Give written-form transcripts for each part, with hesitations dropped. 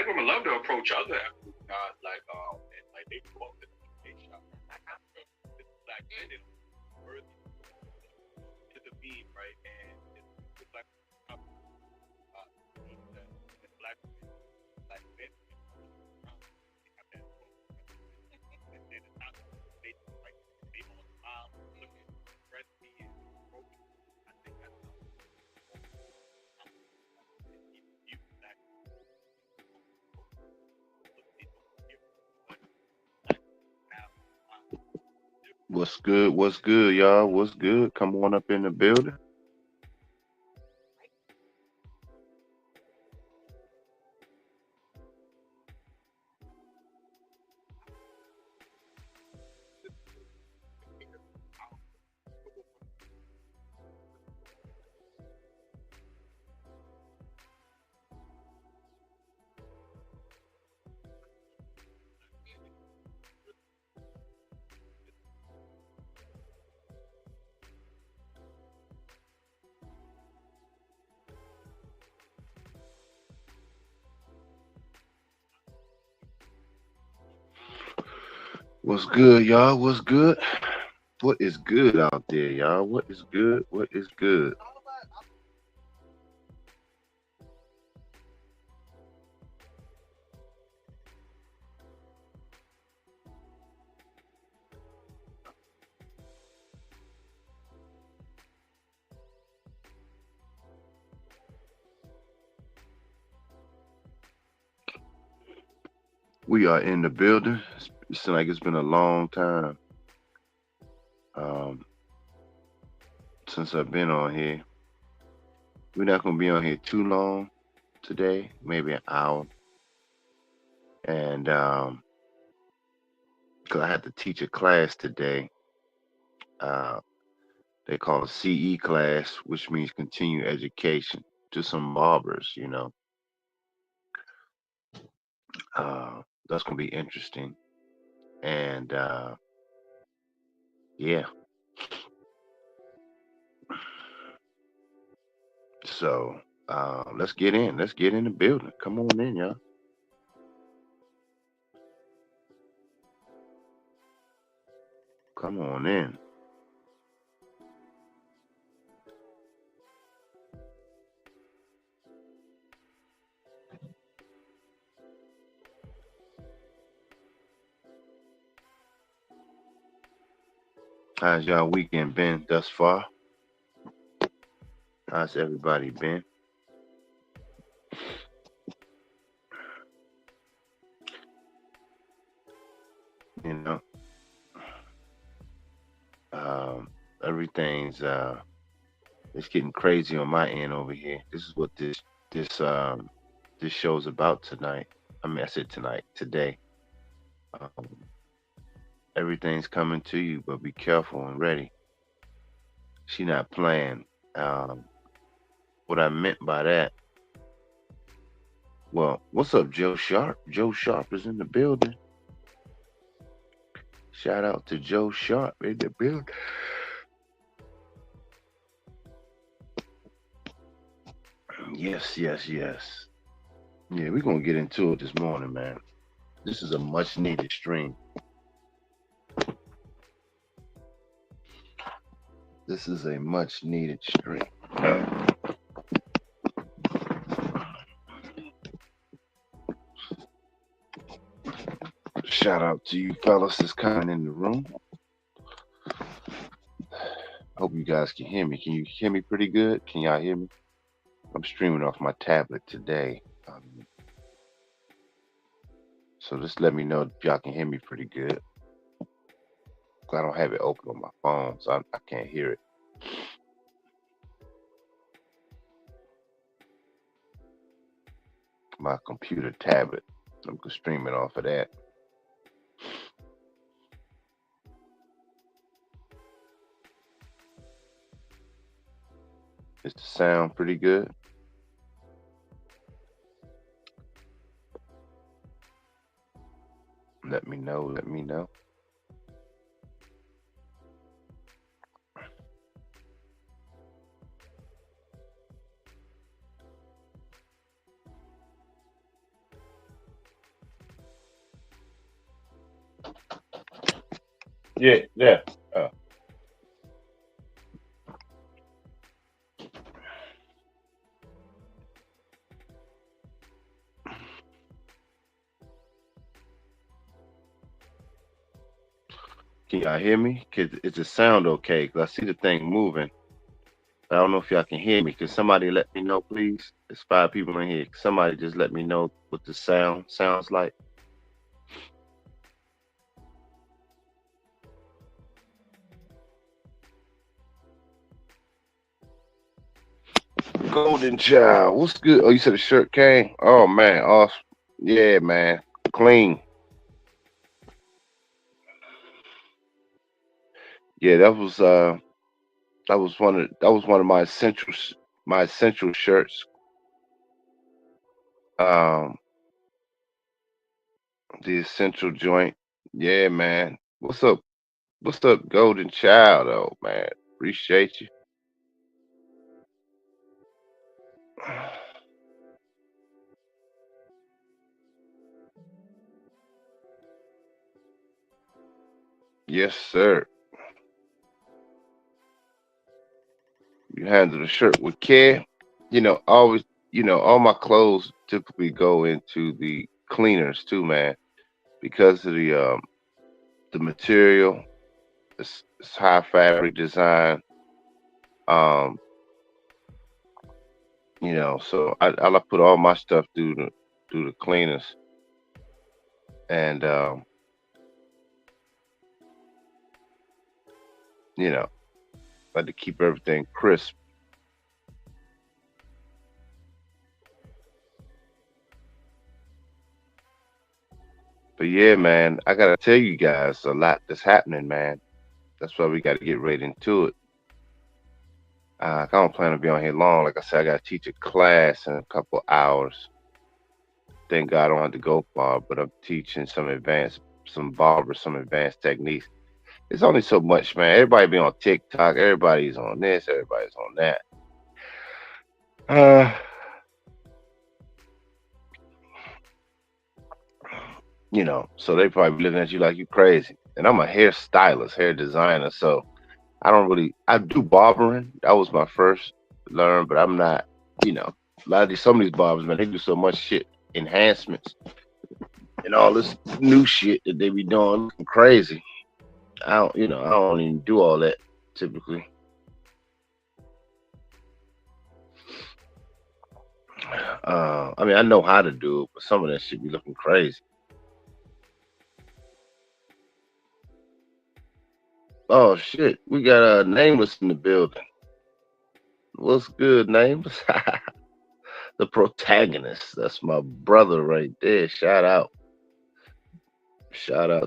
black women love to approach other African guys and like they quote the they shop. It's black men that are worthy to the beam, right? And it's black uh, that black women like men they have that quote. And then it's not they like they don't smile, look at breastfeed and broken. I think that's you black people give what have What's good? What's good, y'all? What's good? Come on up in the building. What's good, y'all? What's good? What is good out there, y'all? What is good? What is good? We are in the building. It seems like it's been a long time um, since I've been on here. We're not gonna be on here too long today, maybe an hour, and because I had to teach a class today. Uh, they call it CE class, which means continuing education, to some barbers. That's gonna be interesting, and yeah. So let's get in. Let's get in the building. Come on in, y'all. Come on in. How's y'all weekend been thus far? How's everybody been? You know, um, everything's it's getting crazy on my end over here. This is what this show's about tonight. I mean, I said tonight, today. Um, everything's coming to you, but be careful and ready. She not playing. Um, what I meant by that, well, what's up, Joe Sharp? Joe Sharp is in the building. Shout out to Joe Sharp in the building. Yes, yes, yes. Yeah, we're gonna get into it this morning, man. This is a much needed stream. This is a much needed stream. Shout out to you fellas that's coming in the room. Hope you guys can hear me. Can you hear me pretty good? Can y'all hear me? I'm streaming off my tablet today. So just let me know if y'all can hear me pretty good. I don't have it open on my phone, so I can't hear it. My computer tablet. I'm gonna stream it off of that. Is the sound pretty good? Let me know. Let me know. Yeah, yeah. Uh, can y'all hear me? Is the sound okay? 'Cause I see the thing moving. I don't know if y'all can hear me. Can somebody let me know, please? There's 5 people in here. Can somebody just let me know what the sound sounds like? Golden Child, what's good? Oh, you said the shirt came? Oh man, awesome. Yeah, man, clean. Yeah, that was one of my essential shirts. Um, the essential joint. Yeah, man. What's up? What's up, Golden Child? Oh man, appreciate you. Yes, sir. You handle the shirt with care. Always. All my clothes typically go into the cleaners too, man, because of the material. It's high fabric design. Um, so I put all my stuff through the cleaners, and you know, like to keep everything crisp. But yeah, man, I gotta tell you guys a lot that's happening, man. That's why we got to get right into it. I don't plan to be on here long. Like I said, I got to teach a class in a couple hours. Thank God I don't have to go far, but I'm teaching some barbers, some advanced techniques. It's only so much, man. Everybody be on TikTok. Everybody's on this. Everybody's on that. Uh, so they probably be looking at you like you crazy. And I'm a hairstylist, hair designer, so I do barbering. That was my first learn, but I'm not, a lot of some of these barbers, man, they do so much shit, enhancements and all this new shit that they be doing looking crazy. I don't even do all that typically. I mean, I know how to do it, but some of that shit be looking crazy. Oh shit, we got a nameless in the building. What's good, nameless? The protagonist. That's my brother right there. Shout out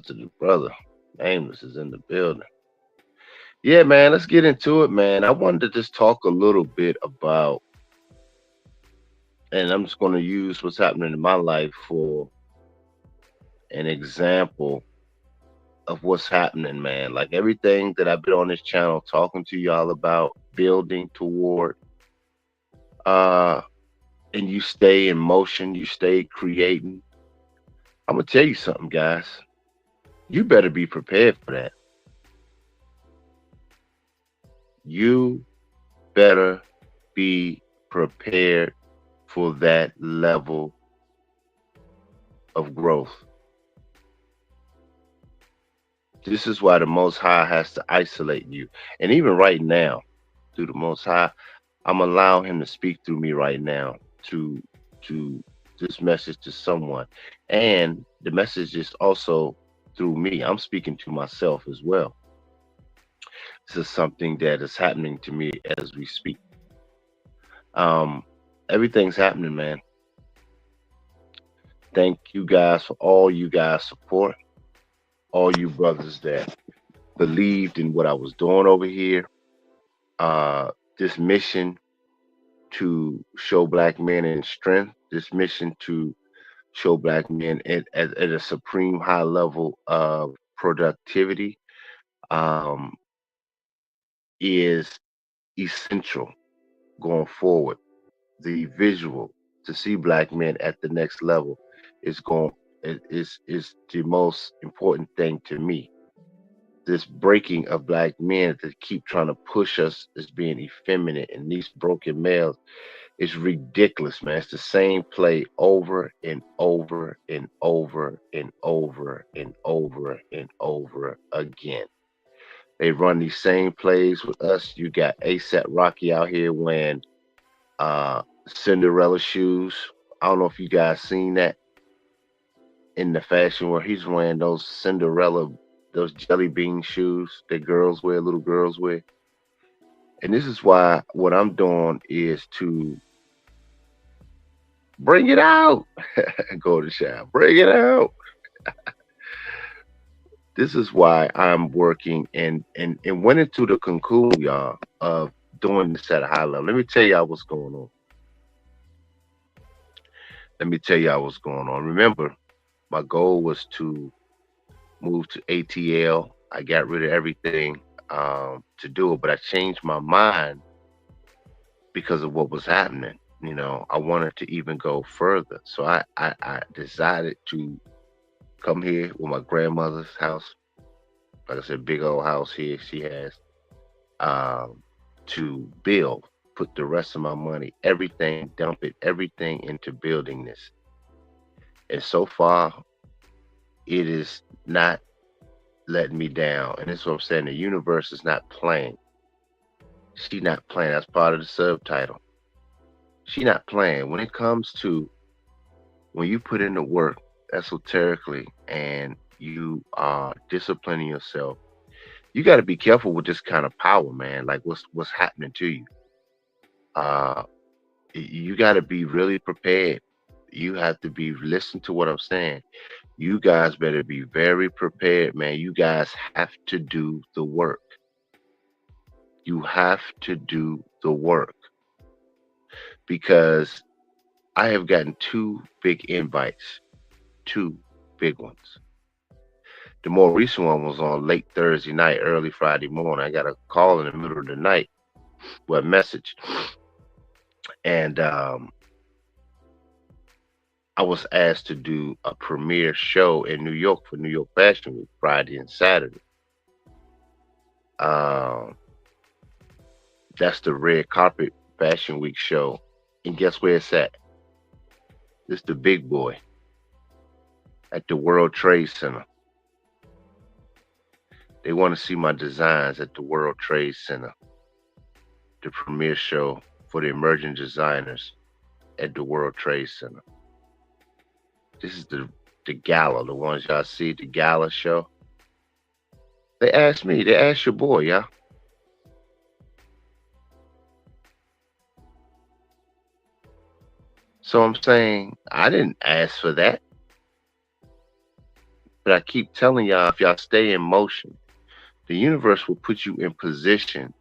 to the brother. Nameless is in the building. Yeah, man, let's get into it, man. I wanted to just talk a little bit about, and I'm just going to use what's happening in my life for an example of what's happening, man. Like everything that I've been on this channel talking to y'all about, building toward, uh, and you stay in motion, you stay creating. I'm gonna tell you something, guys. You better be prepared for that. You better be prepared for that level of growth. This is why the Most High has to isolate you. And even right now, through the Most High, I'm allowing Him to speak through me right now to to this message to someone. And the message is also through me. I'm speaking to myself as well. This is something that is happening to me as we speak. Um, Everything's happening, man. Thank you guys for all you guys support, all you brothers that believed in what I was doing over here. This mission to show black men in strength, this mission to show black men at a supreme high level of productivity, um, is essential going forward. The visual to see black men at the next level is going is the most important thing to me. this breaking of black men that keep trying to push us as being effeminate and these broken males. It's ridiculous, man. It's the same play over and over and over and over and over and over again. They run these same plays with us. You got ASAP Rocky out here wearing Cinderella shoes. I don't know if you guys seen that in the fashion where he's wearing those Cinderella, those jelly bean shoes that girls wear, little girls wear. And this is why what I'm doing is to bring it out. Go to shower, bring it out. This is why I'm working and went into the conclusion, y'all, of doing this at a high level. Let me tell y'all what's going on. Let me tell y'all what's going on. Remember, my goal was to move to ATL. I got rid of everything to do it, but I changed my mind because of what was happening. You know, I wanted to even go further. So I decided to come here with my grandmother's house. Like I said, big old house here she has, um, to build, put the rest of my money, everything, dump it, everything into building this. And so far, it is not letting me down. And that's what I'm saying. The universe is not playing. She not playing. That's part of the subtitle. She not playing. When it comes to when you put in the work esoterically and you are disciplining yourself, you got to be careful with this kind of power, man. Like what's happening to you. Uh, you got to be really prepared. You have to be listen to what I'm saying. You guys better be very prepared, man. You guys have to do the work. You have to do the work because I have gotten two big invites, two big ones. The more recent one was on late Thursday night, early Friday morning. I got a call in the middle of the night with a message, and I was asked to do a premiere show in New York for New York Fashion Week, Friday and Saturday. Um, that's the Red Carpet Fashion Week show, and guess where it's at? It's the big boy at the World Trade Center. They want to see my designs at the World Trade Center, the premiere show for the emerging designers at the World Trade Center. This is the gala, the ones y'all see, the gala show. They asked me, they asked your boy, yeah. So I'm saying I didn't ask for that, but I keep telling y'all if y'all stay in motion, the universe will put you in position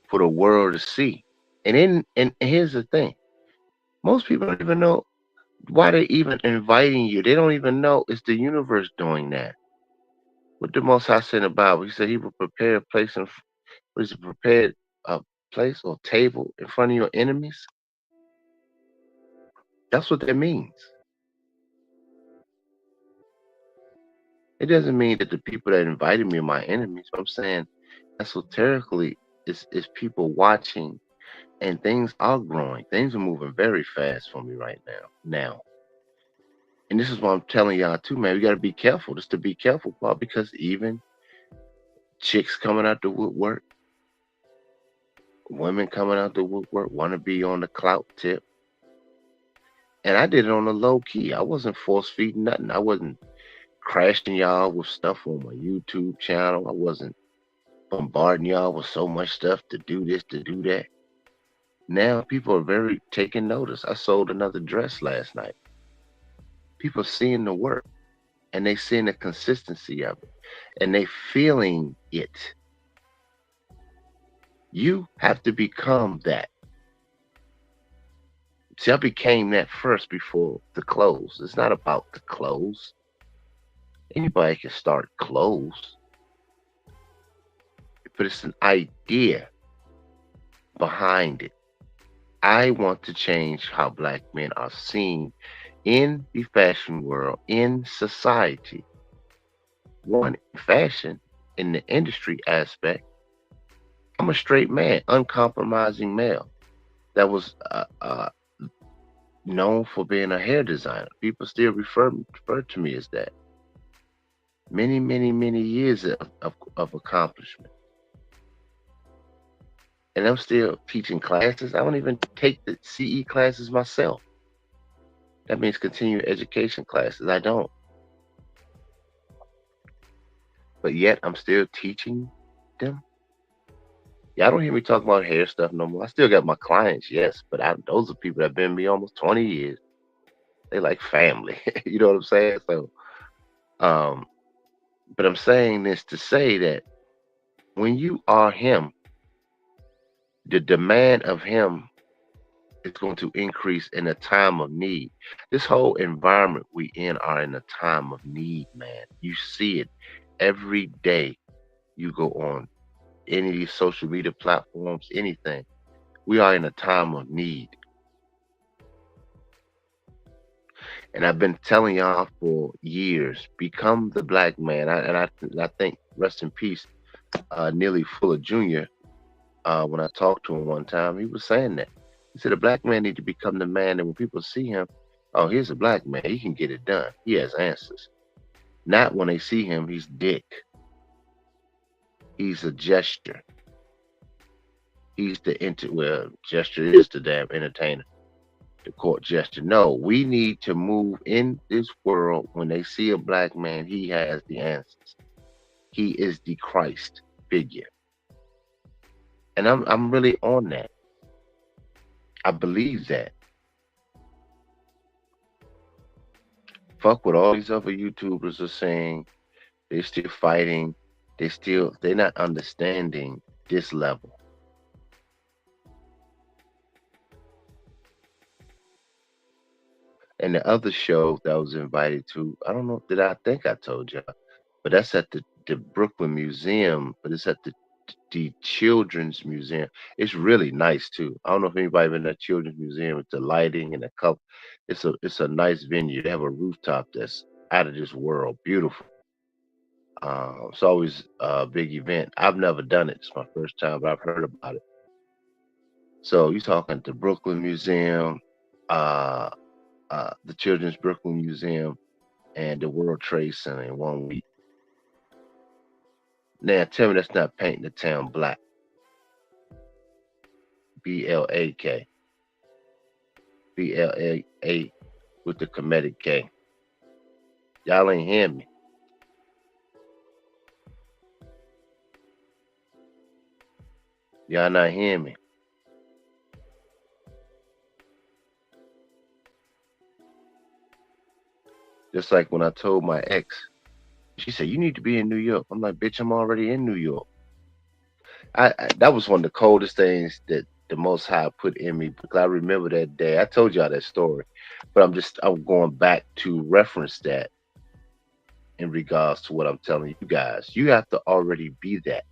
for the world to see. And here's the thing. Most people don't even know why they even inviting you. They don't even know it's the universe doing that. What the Most High said in the Bible, He said He will prepare a place in what is it, prepared a place or table in front of your enemies. That's what that means. It doesn't mean that the people that invited me are my enemies. I'm saying esoterically, it's people watching and things are growing. Things are moving very fast for me right now. Now, and this is what I'm telling y'all too, man. We got to be careful. Just to be careful, Paul, because even chicks coming out the woodwork, women coming out the woodwork, want to be on the clout tip. And I did it on the low key. I wasn't force feeding nothing. I wasn't crashing y'all with stuff on my YouTube channel. I wasn't bombarding y'all with so much stuff to do this, to do that. Now people are very taking notice. I sold another dress last night. People seeing the work and they seeing the consistency of it and they feeling it. You have to become that. See, I became that first before the clothes. It's not about the clothes. Anybody can start clothes, but it's an idea behind it. I want to change how black men are seen in the fashion world, in society. One, in fashion, in the industry aspect, I'm a straight man, uncompromising male that was known for being a hair designer. People still refer to me as that. Many, many, many years of accomplishment. And I'm still teaching classes. I don't even take the CE classes myself. That means continuing education classes. I don't. But yet I'm still teaching them. Y'all don't hear me talk about hair stuff no more. I still got my clients, yes, but those are people that have been with me almost 20 years. They like family. You know what I'm saying? So, um, but I'm saying this to say that when you are him, the demand of him is going to increase in a time of need. This whole environment we in are in a time of need, man. You see it every day. You go on any of these social media platforms, anything. We are in a time of need. And I've been telling y'all for years, become the black man. I think, rest in peace, Neely Fuller Jr., when I talked to him one time, he was saying that. He said a black man need to become the man that when people see him, oh, here's a black man. He can get it done. He has answers. Not when they see him, he's dick. He's a gesture. He's the well, gesture is the damn entertainer. The court gesture. No, we need to move in this world. When they see a black man, he has the answers. He is the Christ figure. And I'm really on that. I believe that. Fuck what all these other YouTubers are saying. They're still fighting. They're not understanding this level. And the other show that I was invited to, I don't know, did I think I told you, but that's at the Brooklyn Museum, but it's at the Children's Museum. It's really nice too. I don't know if anybody been to that Children's Museum with the lighting and the color. It's a nice venue. They have a rooftop that's out of this world, beautiful. It's always a big event. I've never done it. It's my first time, but I've heard about it. So you're talking the Brooklyn Museum, uh, the Children's Brooklyn Museum, and the World Trade Center in 1 week. Now tell me that's not painting the town black. BLAK. BLA with the comedic K. Y'all ain't hear me. Y'all not hear me. Just like when I told my ex, she said, "You need to be in New York." I'm like, "Bitch, I'm already in New York." I that was one of the coldest things that the Most High put in me because I remember that day. I told y'all that story, but I'm going back to reference that in regards to what I'm telling you guys. You have to already be that.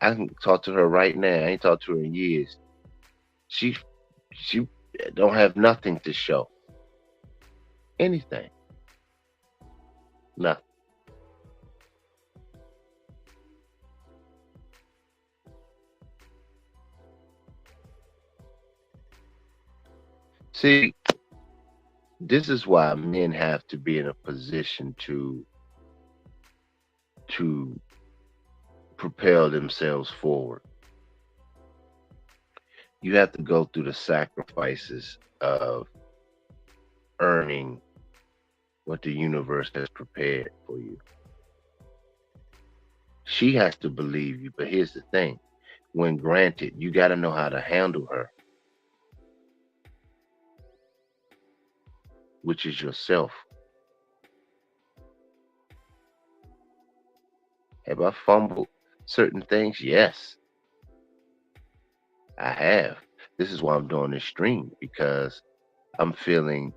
I can talk to her right now. I ain't talked to her in years. She she don't have nothing to show. Anything. Nothing. See, this is why men have to be in a position to propel themselves forward. You have to go through the sacrifices of earning what the universe has prepared for you. She has to believe you, but here's the thing. When granted, you got to know how to handle her, which is yourself. Have I fumbled certain things? Yes, I have. This is why I'm doing this stream because I'm feeling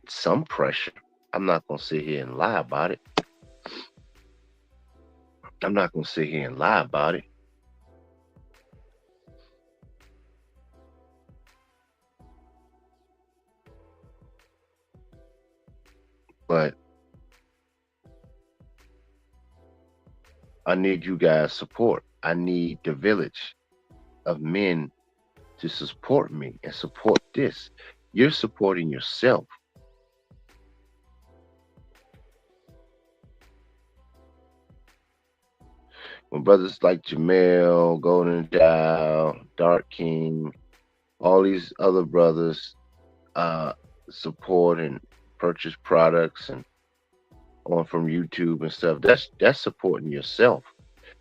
some pressure. I'm not going to sit here and lie about it. I'm not going to sit here and lie about it. But I need you guys' support. I need the village of men to support me and support this. You're supporting yourself. When brothers like Jamel, Golden Child, Dark King, all these other brothers uh, support and purchase products and on from YouTube and stuff, that's supporting yourself.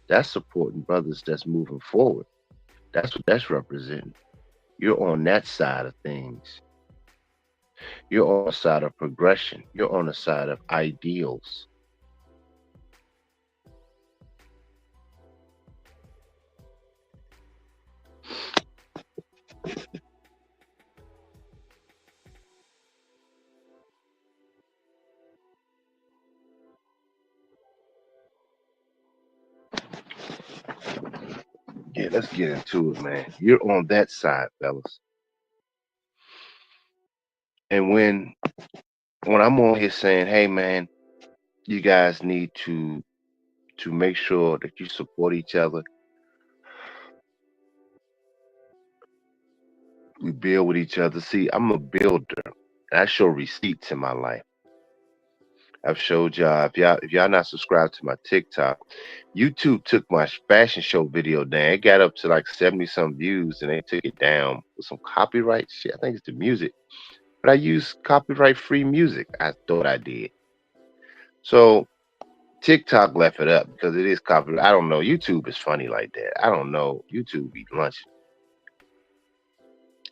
That's supporting brothers that's moving forward. That's what that's representing. You're on that side of things. You're on the side of progression. You're on the side of ideals. Yeah, let's get into it, man. You're on that side, fellas. And when I'm on here saying, hey man, you guys need to make sure that you support each other. We build with each other. See, I'm a builder. I show receipts in my life. I've showed y'all. If y'all not subscribed to my TikTok, YouTube took my fashion show video down. It got up to like 70 some views, and they took it down with some copyright shit. I think it's the music, but I use copyright free music. I thought I did. So TikTok left it up because it is copyright. I don't know. YouTube is funny like that. I don't know. YouTube be lunch.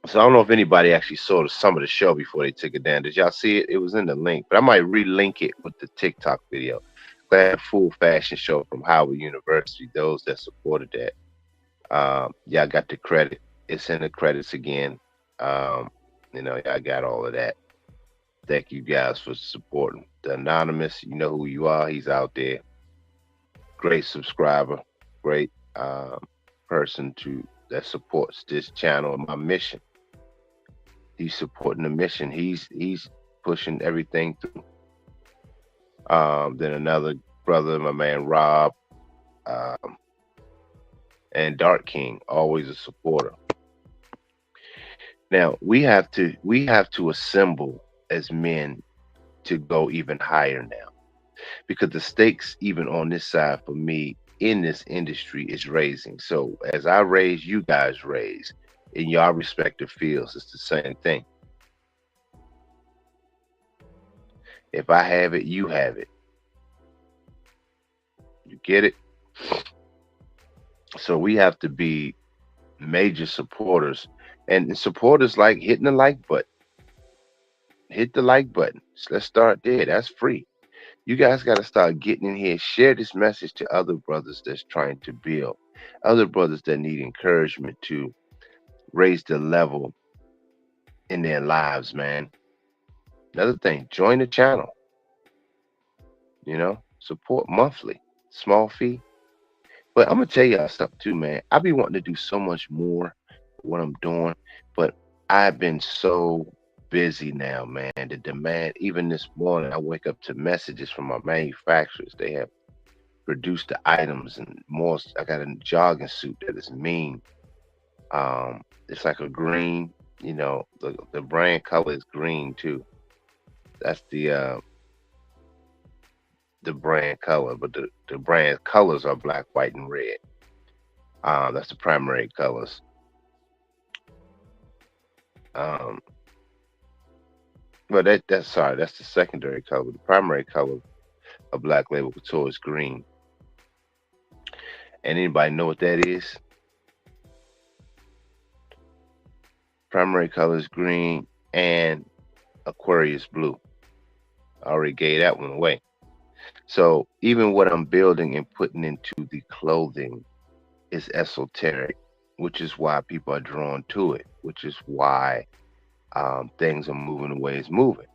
So I don't know if anybody actually saw some of the show before they took it down. Did y'all see it? It was in the link, but I might relink it with the TikTok video. I had a full fashion show from Howard University. Those that supported that, y'all got the credit. It's in the credits again. Um, y'all got all of that. Thank you guys for supporting. The anonymous, you know who you are. He's out there. Great subscriber. Great person to that supports this channel and my mission. He's supporting the mission. He's pushing everything through. Then another brother, my man Rob, um, and Dark King, always a supporter. Now we have to assemble as men to go even higher now because the stakes even on this side for me in this industry is raising. So as I raise, you guys raise in your respective fields. It's the same thing. If I have it, you have it. You get it? So we have to be major supporters. And supporters like hitting the like button. Hit the like button. So let's start there. That's free. You guys got to start getting in here. Share this message to other brothers that's trying to build, other brothers that need encouragement to raise the level in their lives, man. Another thing, join the channel. Support monthly, small fee. But I'm gonna tell y'all something too, man. I be wanting to do so much more what I'm doing, but I've been so busy now, man. The demand, even this morning, I wake up to messages from my manufacturers. They have produced the items and more. I got a jogging suit that is mean. It's like a green. The brand color is green too. That's the brand color, but the brand colors are black, white, and red. That's the primary colors. Um, well, that's sorry, that's the secondary color. The primary color of Black Label Couture is green. And anybody know what that is? Primary color is green and Aquarius blue. I already gave that one away. So even what I'm building and putting into the clothing is esoteric, which is why people are drawn to it, which is why things are moving the way it's moving.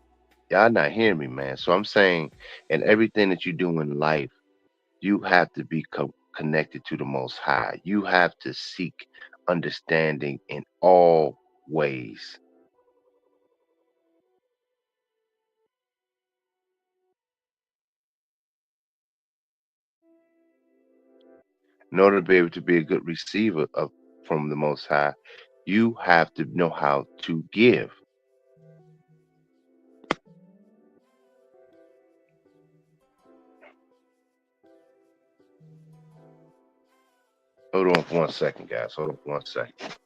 Y'all not hearing me, man. So I'm saying, in everything that you do in life, you have to be connected to the Most High. You have to seek understanding in all ways. In order to be able to be a good receiver of from the Most High, you have to know how to give. Hold on for 1 second, guys. Hold on for 1 second.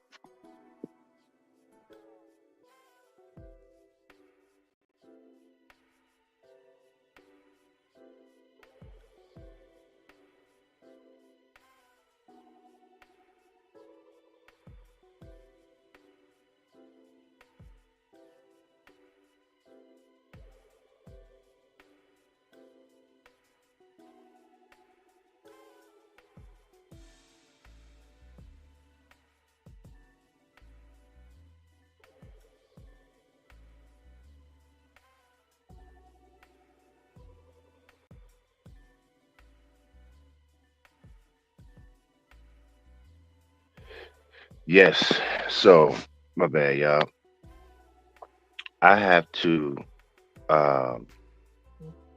Yes. So my bad, y'all. I have to. Um,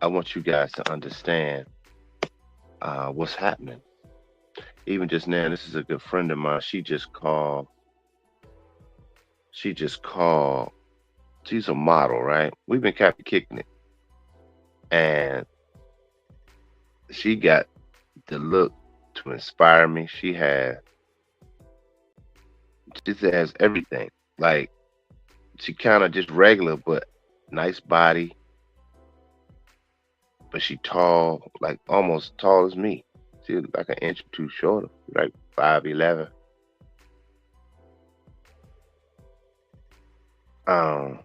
I want you guys to understand what's happening. Even just now, this is a good friend of mine. She just called. She just called. She's a model, right? We've been kind of kicking it, and she got the look to inspire me. She has everything. Like she kind of just regular, but nice body, but she tall, like almost tall as me. She's like an inch or two shorter, like 5'11". Um,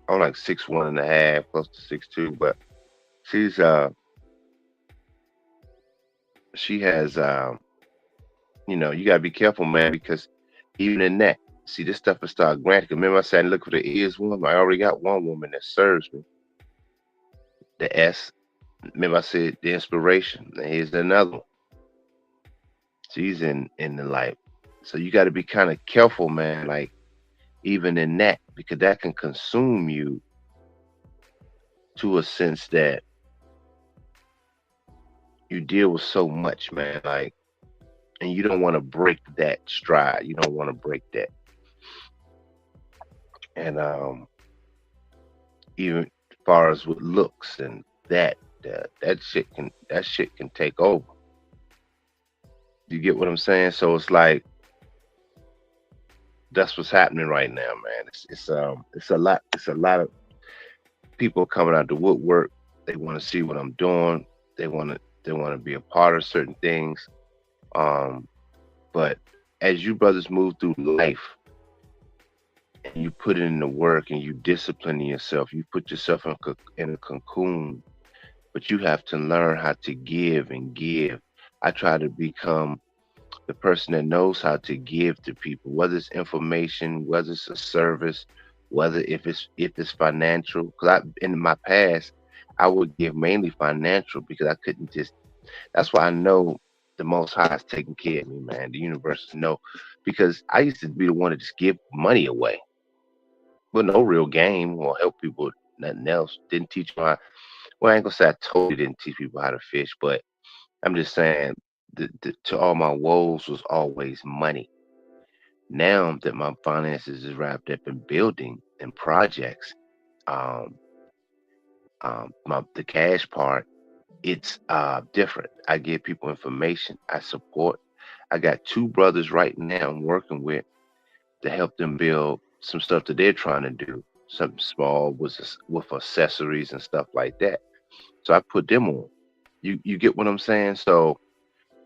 I'm like 6'1" and a half, close to 6'2", but she's she has you gotta be careful, man, because even in that, see this stuff will start granted. Remember I said look for the is woman. I already got one woman that serves me. The S. Remember I said the inspiration. And here's another one. She's in the life. So you got to be kind of careful, man. Like even in that, because that can consume you to a sense that you deal with so much, man. Like, and you don't want to break that stride. You don't want to break that. And even as far as with looks and that shit can take over. You get what I'm saying? So it's like that's what's happening right now, man. It's a lot of people coming out the woodwork. They want to see what I'm doing. They want to be a part of certain things. Um, but as you brothers move through life and you put in the work and you discipline yourself, you put yourself in a cocoon. But you have to learn how to give and give. I try to become the person that knows how to give to people, whether it's information, whether it's a service, whether if it's financial. Because in my past, I would give mainly financial because I couldn't just. That's why I know the Most High is taking care of me, man. The universe know because I used to be the one to just give money away with no real game or help people. Nothing else. Didn't teach my. Well, I ain't gonna say I totally didn't teach people how to fish, but I'm just saying to all my woes was always money. Now that my finances is wrapped up in building and projects, um, the cash part, it's different. I give people information. I support. I got two brothers right now I'm working with to help them build some stuff that they're trying to do. Something small with accessories and stuff like that. So I put them on. You get what I'm saying? So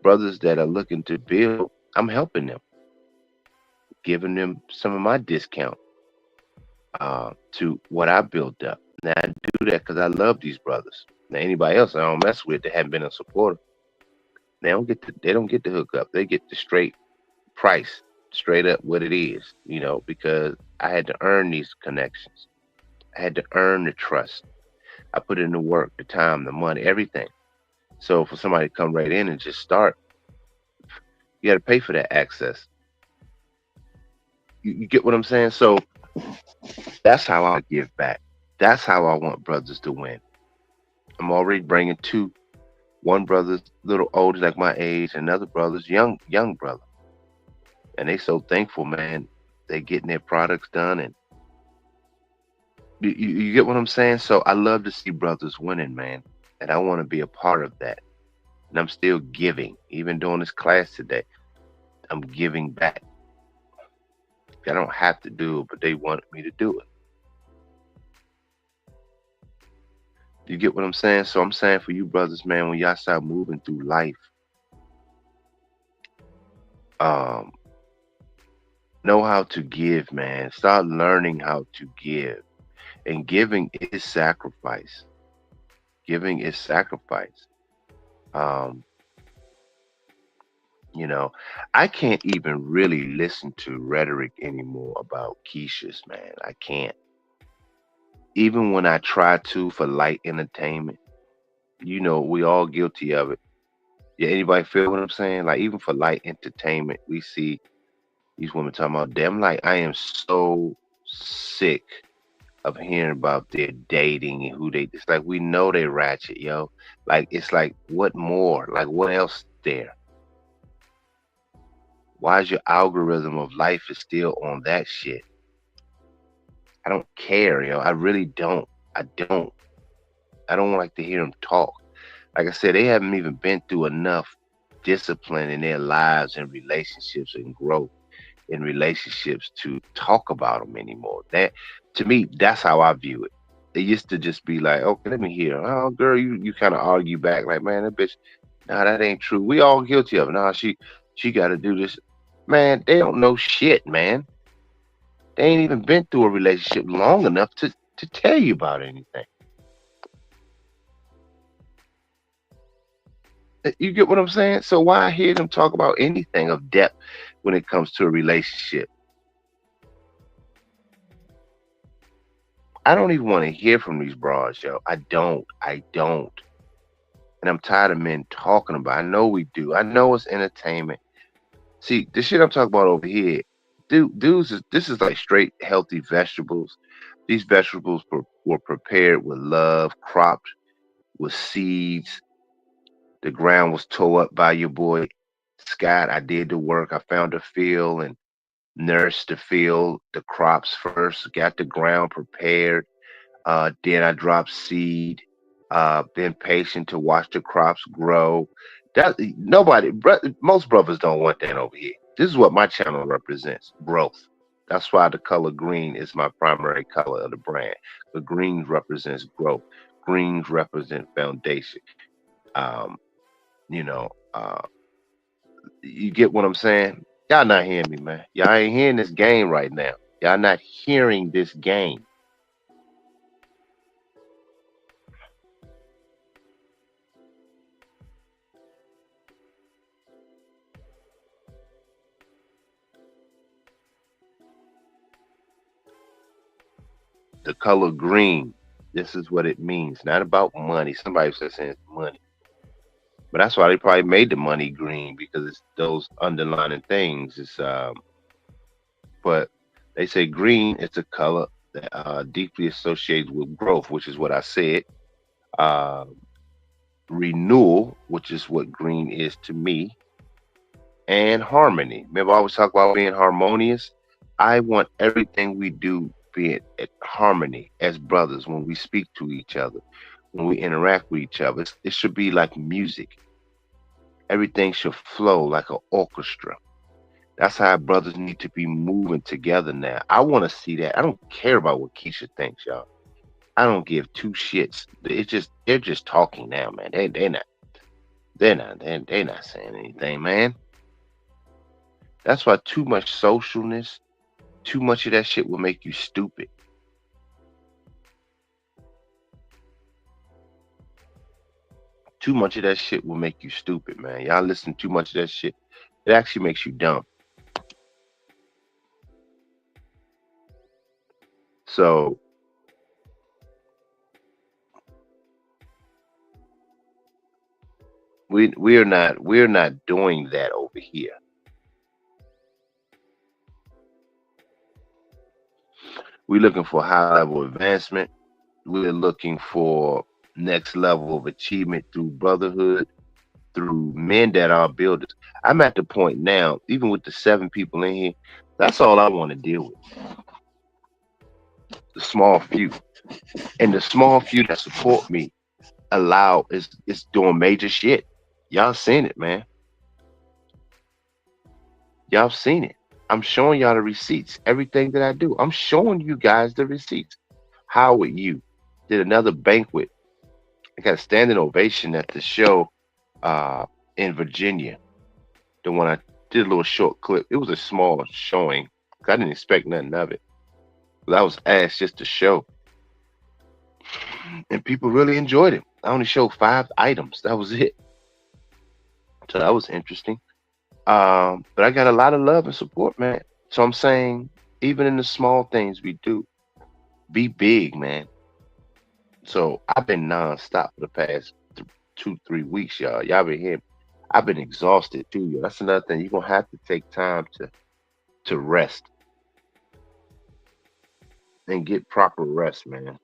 brothers that are looking to build, I'm helping them, giving them some of my discount to what I built up. Now I do that because I love these brothers. Now anybody else I don't mess with that haven't been a supporter, they don't get the hookup. They get the straight price, straight up what it is. Because I had to earn these connections. I had to earn the trust. I put in the work, the time, the money, everything. So for somebody to come right in and just start, you got to pay for that access. You get what I'm saying? So that's how I give back. That's how I want brothers to win. I'm already bringing two. One brother's a little older, like my age, and another brother's young brother, and they so thankful, man. They getting their products done, and you get what I'm saying. So I love to see brothers winning, man, and I want to be a part of that. And I'm still giving, even during this class today. I'm giving back. I don't have to do it, but they wanted me to do it. You get what I'm saying? So I'm saying for you brothers, man, when y'all start moving through life, um, know how to give, man. Start learning how to give. And giving is sacrifice. Giving is sacrifice. Um, you know, I can't even really listen to rhetoric anymore about Keisha's, man. I can't. Even when I try to for light entertainment, we all guilty of it. Yeah, anybody feel what I'm saying? Like even for light entertainment, we see these women talking about them. Like I am so sick of hearing about their dating and who they. It's like we know they ratchet, yo. Like it's like what more? Like what else there? Why is your algorithm of life is still on that shit? I don't care, yo. I really don't. I don't. I don't like to hear them talk. Like I said, they haven't even been through enough discipline in their lives and relationships and growth in relationships to talk about them anymore. That to me, that's how I view it. It used to just be like, okay, let me hear. Oh, girl, you kind of argue back like, man, that bitch. Nah, that ain't true. We all guilty of it. Nah, she got to do this. Man, they don't know shit, man. They ain't even been through a relationship long enough to tell you about anything. You get what I'm saying? So why hear them talk about anything of depth when it comes to a relationship? I don't even want to hear from these broads, yo. I don't. I don't. And I'm tired of men talking about it. I know we do. I know it's entertainment. See, the shit I'm talking about over here, dudes, this is like straight healthy vegetables. These vegetables were prepared with love, cropped with seeds. The ground was tore up by your boy Scott. I did the work. I found a field and nursed the field, the crops first, got the ground prepared. Then I dropped seed. Been patient to watch the crops grow. That most brothers don't want that over here. This is what my channel represents: growth. That's why the color green is my primary color of the brand. The green represents growth. Greens represent foundation. Um, you know, uh, you get what I'm saying? Y'all not hearing me, man. Y'all ain't hearing this game right now. Y'all not hearing this game. The color green. This is what it means. Not about money. Somebody says saying it's money, but that's why they probably made the money green because it's those underlining things. But they say green is a color that deeply associated with growth, which is what I said. Uh, Renewal, which is what green is to me, and harmony. Remember, I always talk about being harmonious. I want everything we do be in harmony as brothers when we speak to each other, when we interact with each other. It should be like music. Everything should flow like an orchestra. That's how brothers need to be moving together now. I want to see that. I don't care about what Keisha thinks, y'all. I don't give two shits. It's just they're just talking now, man. They're not saying anything, man. That's why too much socialness, too much of that shit will make you stupid. Too much of that shit will make you stupid, man. Y'all listen too much of that shit. It actually makes you dumb. So we're not doing that over here. We're looking for high level advancement. We're looking for next level of achievement through brotherhood, through men that are builders. I'm at the point now, even with the 7 people in here, that's all I want to deal with. The small few. And the small few that support me allow is doing major shit. Y'all seen it, man. Y'all seen it. I'm showing y'all the receipts. Everything that I do. I'm showing you guys the receipts. Howard you did another banquet. I got a standing ovation at the show uh in Virginia. The one I did a little short clip. It was a small showing. 'Cause I didn't expect nothing of it. But I was asked just to show. And people really enjoyed it. I only showed 5 items. That was it. So that was interesting. But I got a lot of love and support, man. So I'm saying, even in the small things we do, be big, man. So I've been nonstop for the past 2, 3 weeks, y'all. Y'all been here. I've been exhausted too, yo. That's another thing. You're gonna have to take time to rest and get proper rest, man.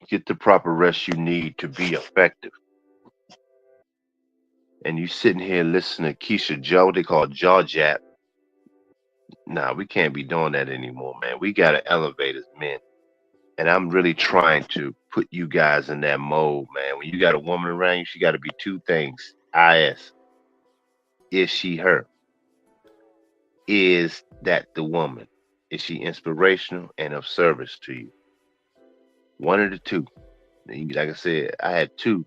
Get the proper rest you need to be effective. And you sitting here listening to Keisha Joe, they call jaw jab. Nah, we can't be doing that anymore, man. We gotta elevate as men. And I'm really trying to put you guys in that mode, man. When you got a woman around you, she got to be 2 things. IS. Is she her? Is that the woman? Is she inspirational and of service to you? One of the two. Like I said, I had 2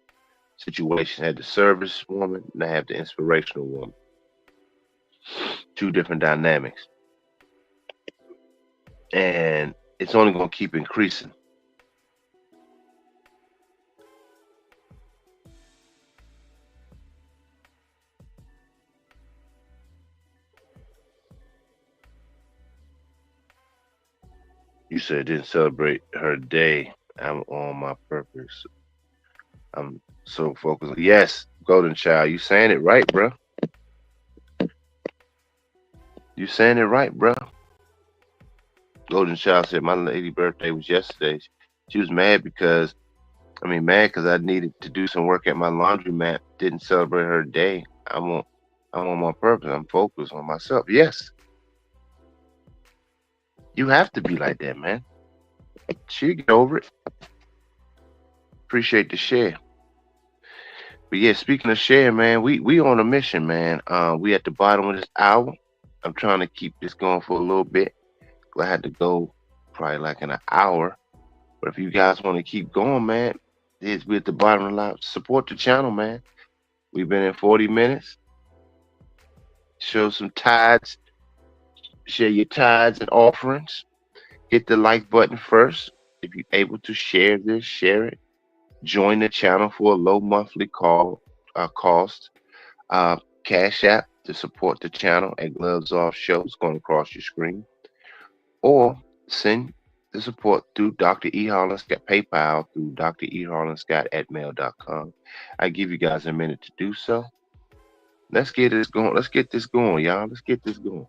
situations. I had the service woman and I have the inspirational woman. 2 different dynamics. And it's only going to keep increasing. You said didn't celebrate her day. I'm on my purpose. I'm so focused. Yes, Golden Child, you saying it right, bro. You saying it right, bro. Golden Child said my lady birthday was yesterday. She was mad because mad because I needed to do some work at my laundromat. Didn't celebrate her day. I'm on my purpose. I'm focused on myself. Yes, you have to be like that, man. She'll get over it. Appreciate the share. But yeah, speaking of share, man, we on a mission, man. We at the bottom of this hour. I'm trying to keep this going for a little bit. I had to go probably like in an hour. But if you guys want to keep going, man, we're at the bottom of the line. Support the channel, man. We've been in 40 minutes. Show some tides. Share your tides and offerings. Hit the like button first. If you're able to share this, share it. Join the channel for a low monthly cost. Cash App to support the channel at Gloves Off Shows going across your screen. Or send the support through Dr. E. Harlan Scott PayPal through Dr. E. Harlan Scott at mail.com. I give you guys a minute to do so. Let's get this going. Let's get this going, y'all. Let's get this going.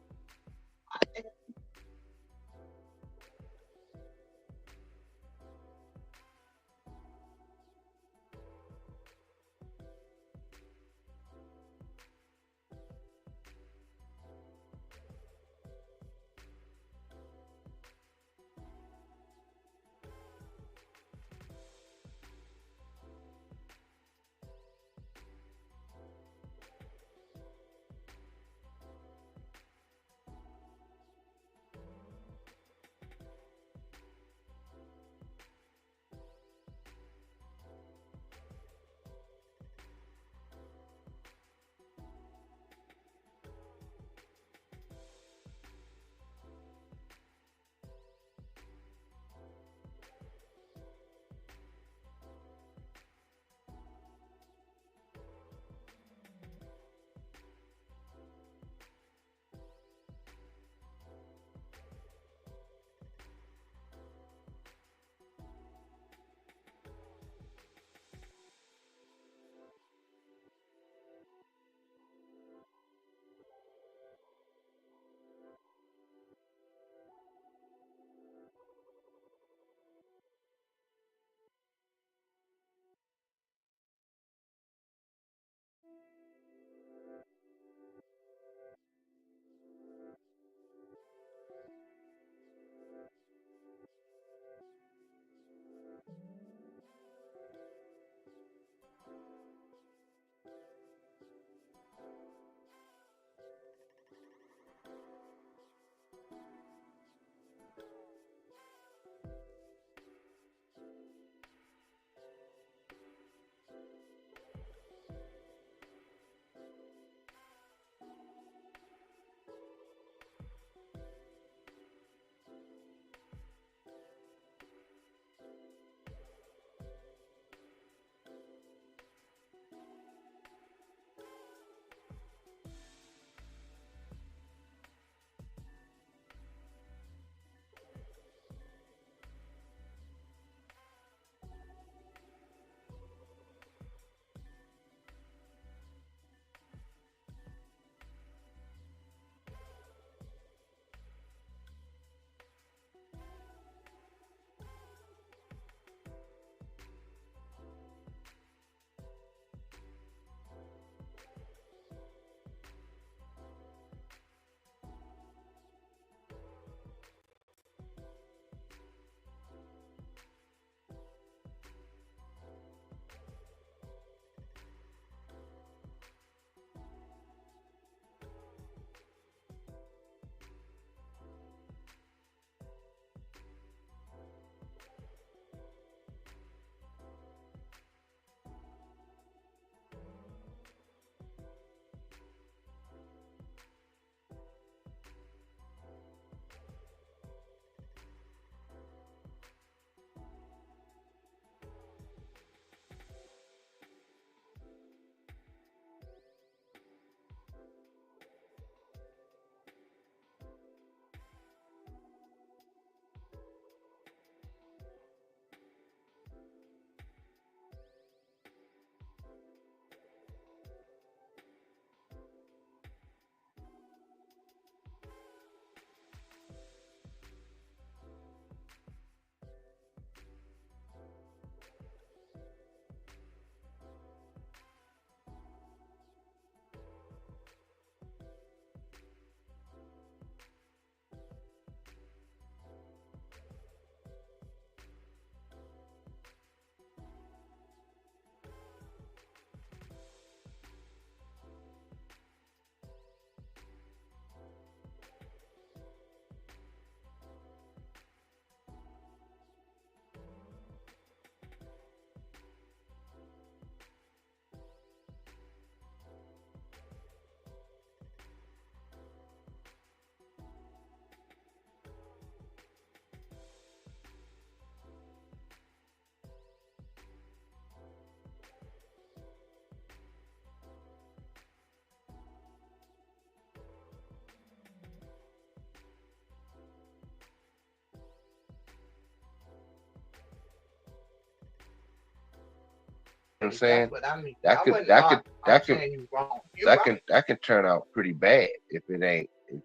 what I'm Exactly. That's saying? what I mean. That I could wasn't that could that could saying you're wrong. You're that can right. that can turn out pretty bad if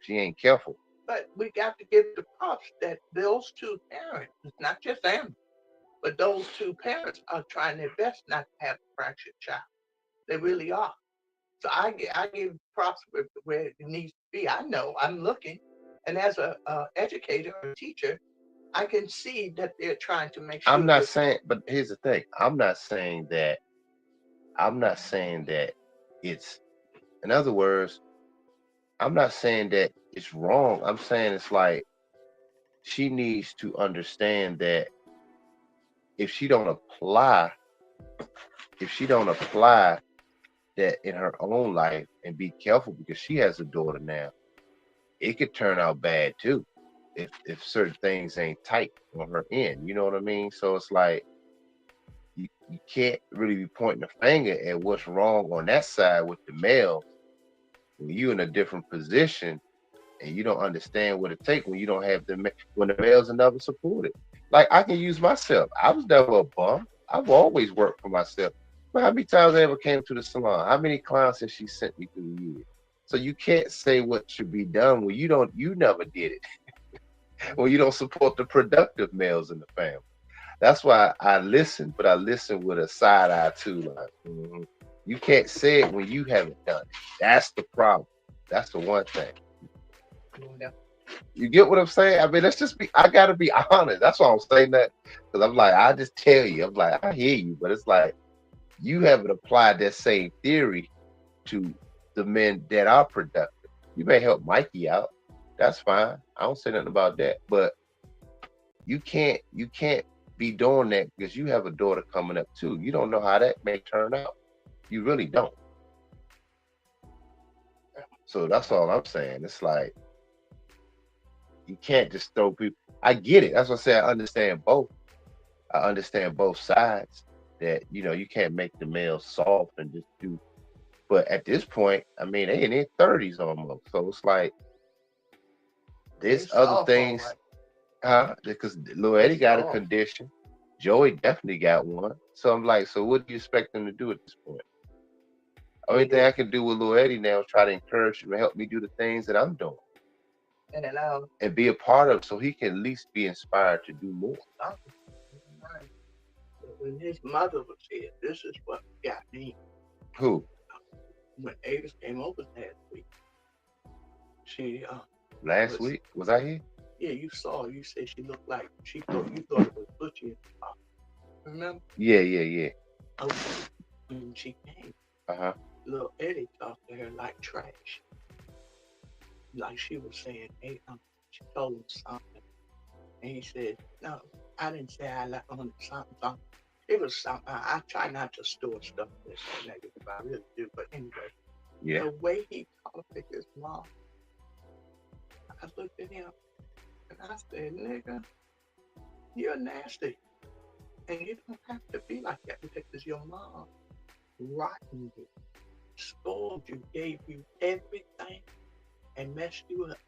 she ain't careful. But we got to give the props that those two parents, it's not just Amber, but those two parents are trying their best not to have a fractured child. They really are. So I give props where it needs to be. I know I'm looking, and as a educator or a teacher, I can see that they're trying to make I'm sure not that saying, but here's the thing. I'm not saying that it's, in other words, I'm not saying that it's wrong. I'm saying it's like she needs to understand that if she don't apply, if she don't apply that in her own life and be careful because she has a daughter now, it could turn out bad too. If certain things ain't tight on her end, you know what I mean? So it's like you can't really be pointing a finger at what's wrong on that side with the male when you in a different position and you don't understand what it takes when you don't have when the males are never supported. Like I can use myself. I was never a bum. I've always worked for myself. But how many times I ever came to the salon? How many clients has she sent me through the years? So you can't say what should be done when you never did it. When you don't support the productive males in the family. That's why I listen, but I listen with a side eye too. Like, you can't say it when you haven't done it. That's the problem. That's the one thing. you You get what I'm saying? I mean, let's just be. I gotta be honest. That's why I'm saying that because I'm like, I just tell you. I'm like, I hear you, but it's like you haven't applied that same theory to the men that are productive. You may help Mikey out. That's fine. I don't say nothing about that. But you can't be doing that because you have a daughter coming up too. You don't know how that may turn out. You really don't. So that's all I'm saying. It's like you can't just throw people. I get it. That's what I say. I understand both. I understand both sides. That you can't make the males soft and just do. But at this point, I mean, they in their 30s almost. So it's like they there's other soft all things, right. huh? Because Lil They Eddie got a soft. condition. Joey definitely got one. So I'm like, so what do you expect them to do at this point? Only Need thing it. I can do with Lil Eddie now is try to encourage him and help me do the things that I'm doing And and be a part of, so he can at least be inspired to do more. something. Right. When his mother was here, this is what got me. Who? When Avis came over last week, she Last was week was I here? yeah. You saw. You said she looked like she thought you thought it was Butchie. Remember? Yeah, yeah, yeah. Okay. When she came, Uh huh. little Eddie talked to her like trash, like she was saying, "Hey, she told him something." And he said, "No, I didn't say I like on something, something. It was something. I try not to store stuff that's so negative. I really do. But anyway, Yeah. the way he talked to his mom, I looked at him and I said, nigga, you're nasty. And you don't have to be like that because your mom rotten you, spoiled you, gave you everything, and messed you up.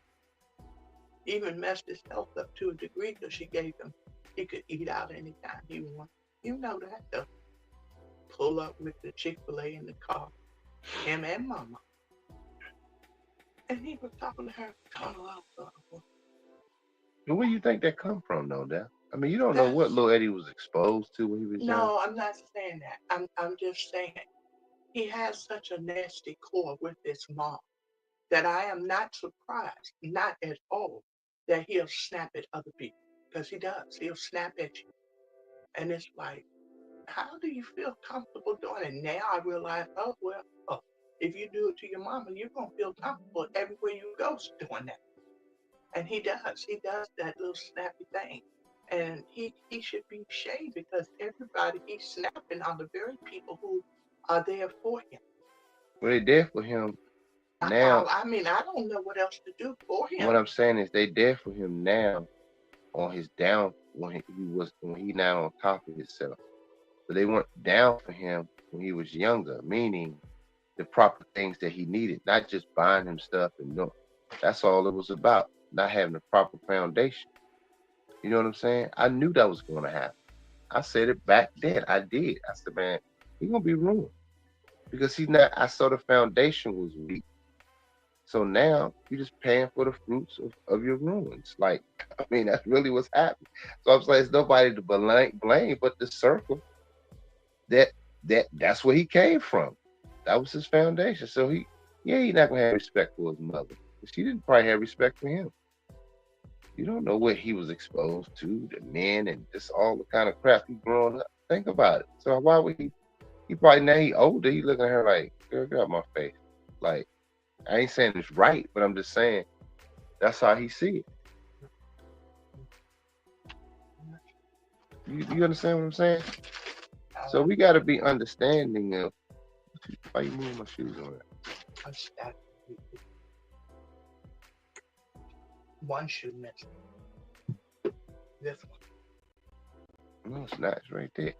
Even messed his health up to a degree because she gave him, he could eat out anytime he wanted. You know that, though. Pull up with the Chick-fil-A in the car, him and mama. And he was talking to her, And where you think that come from, though, Dad? I mean, you don't know what that's Lil Eddie was exposed to when he was young. no, I'm not saying that. I'm just saying he has such a nasty core with his mom that I am not surprised, not at all, that he'll snap at other people. Because he does. He'll snap at you. And it's like, how do you feel comfortable doing it? Now I realize, oh, well, oh, if you do it to your mama, you're going to feel comfortable everywhere you go doing that. And he does. He does that little snappy thing. And he should be shamed because everybody he's snapping on the very people who are there for him. Well, they there for him I, now. I, I mean, I don't know what else to do for What him. I'm saying is they there for him now on his down when he now on top of himself. But they weren't down for him when he was younger, meaning the proper things that he needed, not just buying him stuff and no. That's all it was about, not having the proper foundation. You know what I'm saying? I knew that was going to happen. I said it back then. I did. I said, man. He's gonna be ruined because he's not. I saw the foundation was weak, so now you're just paying for the fruits of your ruins. Like, I mean, that's really what's happening. So I'm saying it's nobody to blame but the circle that that's where he came from. That was his foundation. So yeah, he's not gonna have respect for his mother. She didn't probably have respect for him. You don't know what he was exposed to, the men and just all the kind of crap he growing up. Think about it. So why would he probably now he older, he looking at her like, girl, get out my face. Like, I ain't saying it's right, but I'm just saying that's how he see it. You understand what I'm saying? So we gotta be understanding of why you moving my shoes on that. One shoe missing. This one. No, it's not, it's right there.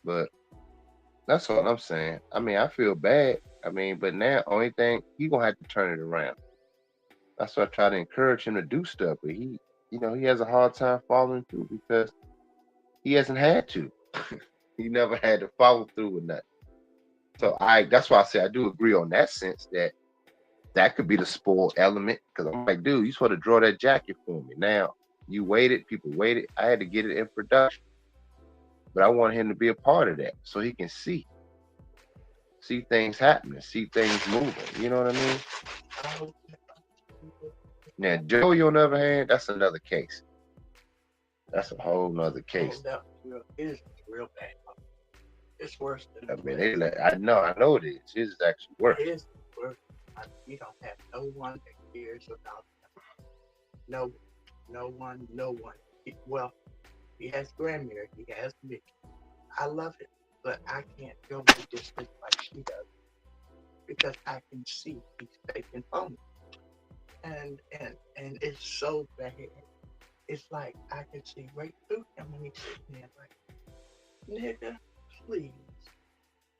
But that's all I'm saying. I mean, I feel bad. I mean, but now only thing he gonna have to turn it around. That's why I try to encourage him to do stuff, but he has a hard time following through because he hasn't had to. He never had to follow through with nothing. So that's why I say I do agree on that sense that could be the spoiled element. Because I'm like, dude, you supposed to draw that jacket for me. Now you waited, people waited. I had to get it in production, but I want him to be a part of that so he can see things happening, see things moving. You know what I mean? Now Joey, on the other hand, that's another case. That's a whole nother case. It is real bad. It's worse than. I mean, I know it is. His is actually worse. It is worse. We don't have no one that cares about them. No one. Well, he has grandmother. He has me. I love it, but I can't go the distance like she does because I can see he's faking phony, and it's so bad. It's like I can see right through him when he's sitting there like, nigga, please.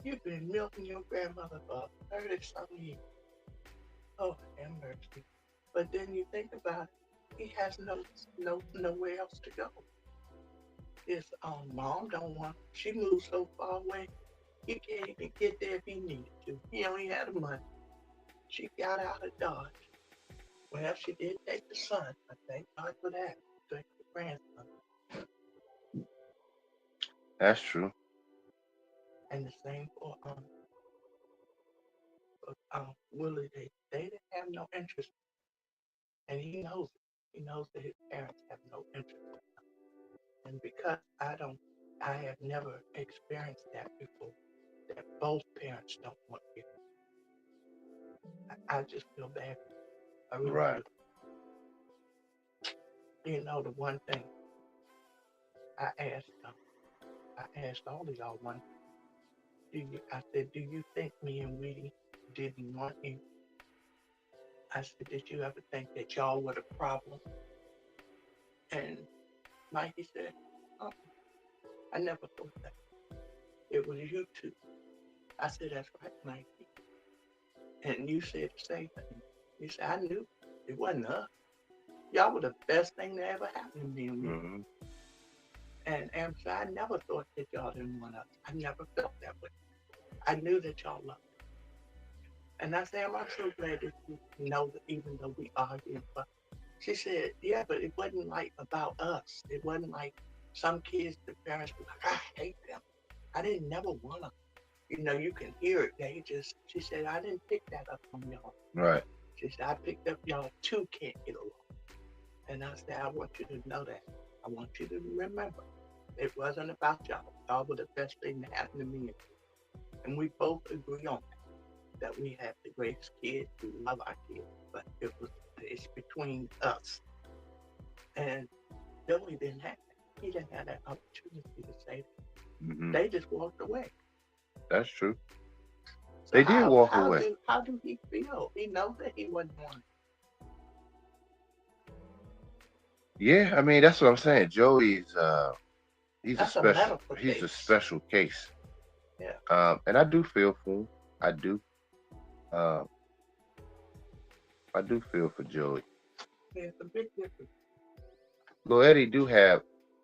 You've been milking your grandmother for 30-something years. Oh, have mercy. But then you think about it, he has nowhere else to go. His mom don't want. She moved so far away, he can't even get there if he needed to. He only had the money. She got out of Dodge. Well, she did take the son. I thank God for that. Take the grandson. That's true. And the same for Willie. They didn't have no interest, and he knows it. He knows that his parents have no interest in him. And because I have never experienced that before. That both parents don't want you. I just feel bad. I really Right. do. You know, the one thing I asked all of y'all one. I said, do you think me and Weedy didn't want you? I said, did you ever think that y'all were the problem? And Mikey said, oh, I never thought that. It was you two. I said, that's right, Mikey. And you said the same thing. You said, I knew it wasn't us. Y'all were the best thing that ever happened to me and Weedy. Mm-hmm. And so I never thought that y'all didn't want us. I never felt that way. I knew that y'all loved me. And I said, I'm so glad that you know that even though we argued. But she said, yeah, but it wasn't like about us. It wasn't like some kids, the parents were like, I hate them. I didn't never want them. You know, you can hear it. She said, I didn't pick that up from y'all. Right. She said, I picked up y'all two can't get along. And I said, I want you to know that. I want you to remember. It wasn't about y'all. Y'all were the best thing that happened to me. And we both agree on that we have the greatest kids. We love our kids. But it's between us. And Billy didn't have that. He didn't have that opportunity to say that. Mm-hmm. They just walked away. That's true. So They did walk away. How do he feel? He knows that he wasn't wanted. Yeah, I mean that's what I'm saying. Joey's he's That's a special case. Yeah. And I do feel for him. I do. Um, I do feel for Joey. Yeah, it's a big difference. Lil Eddie do have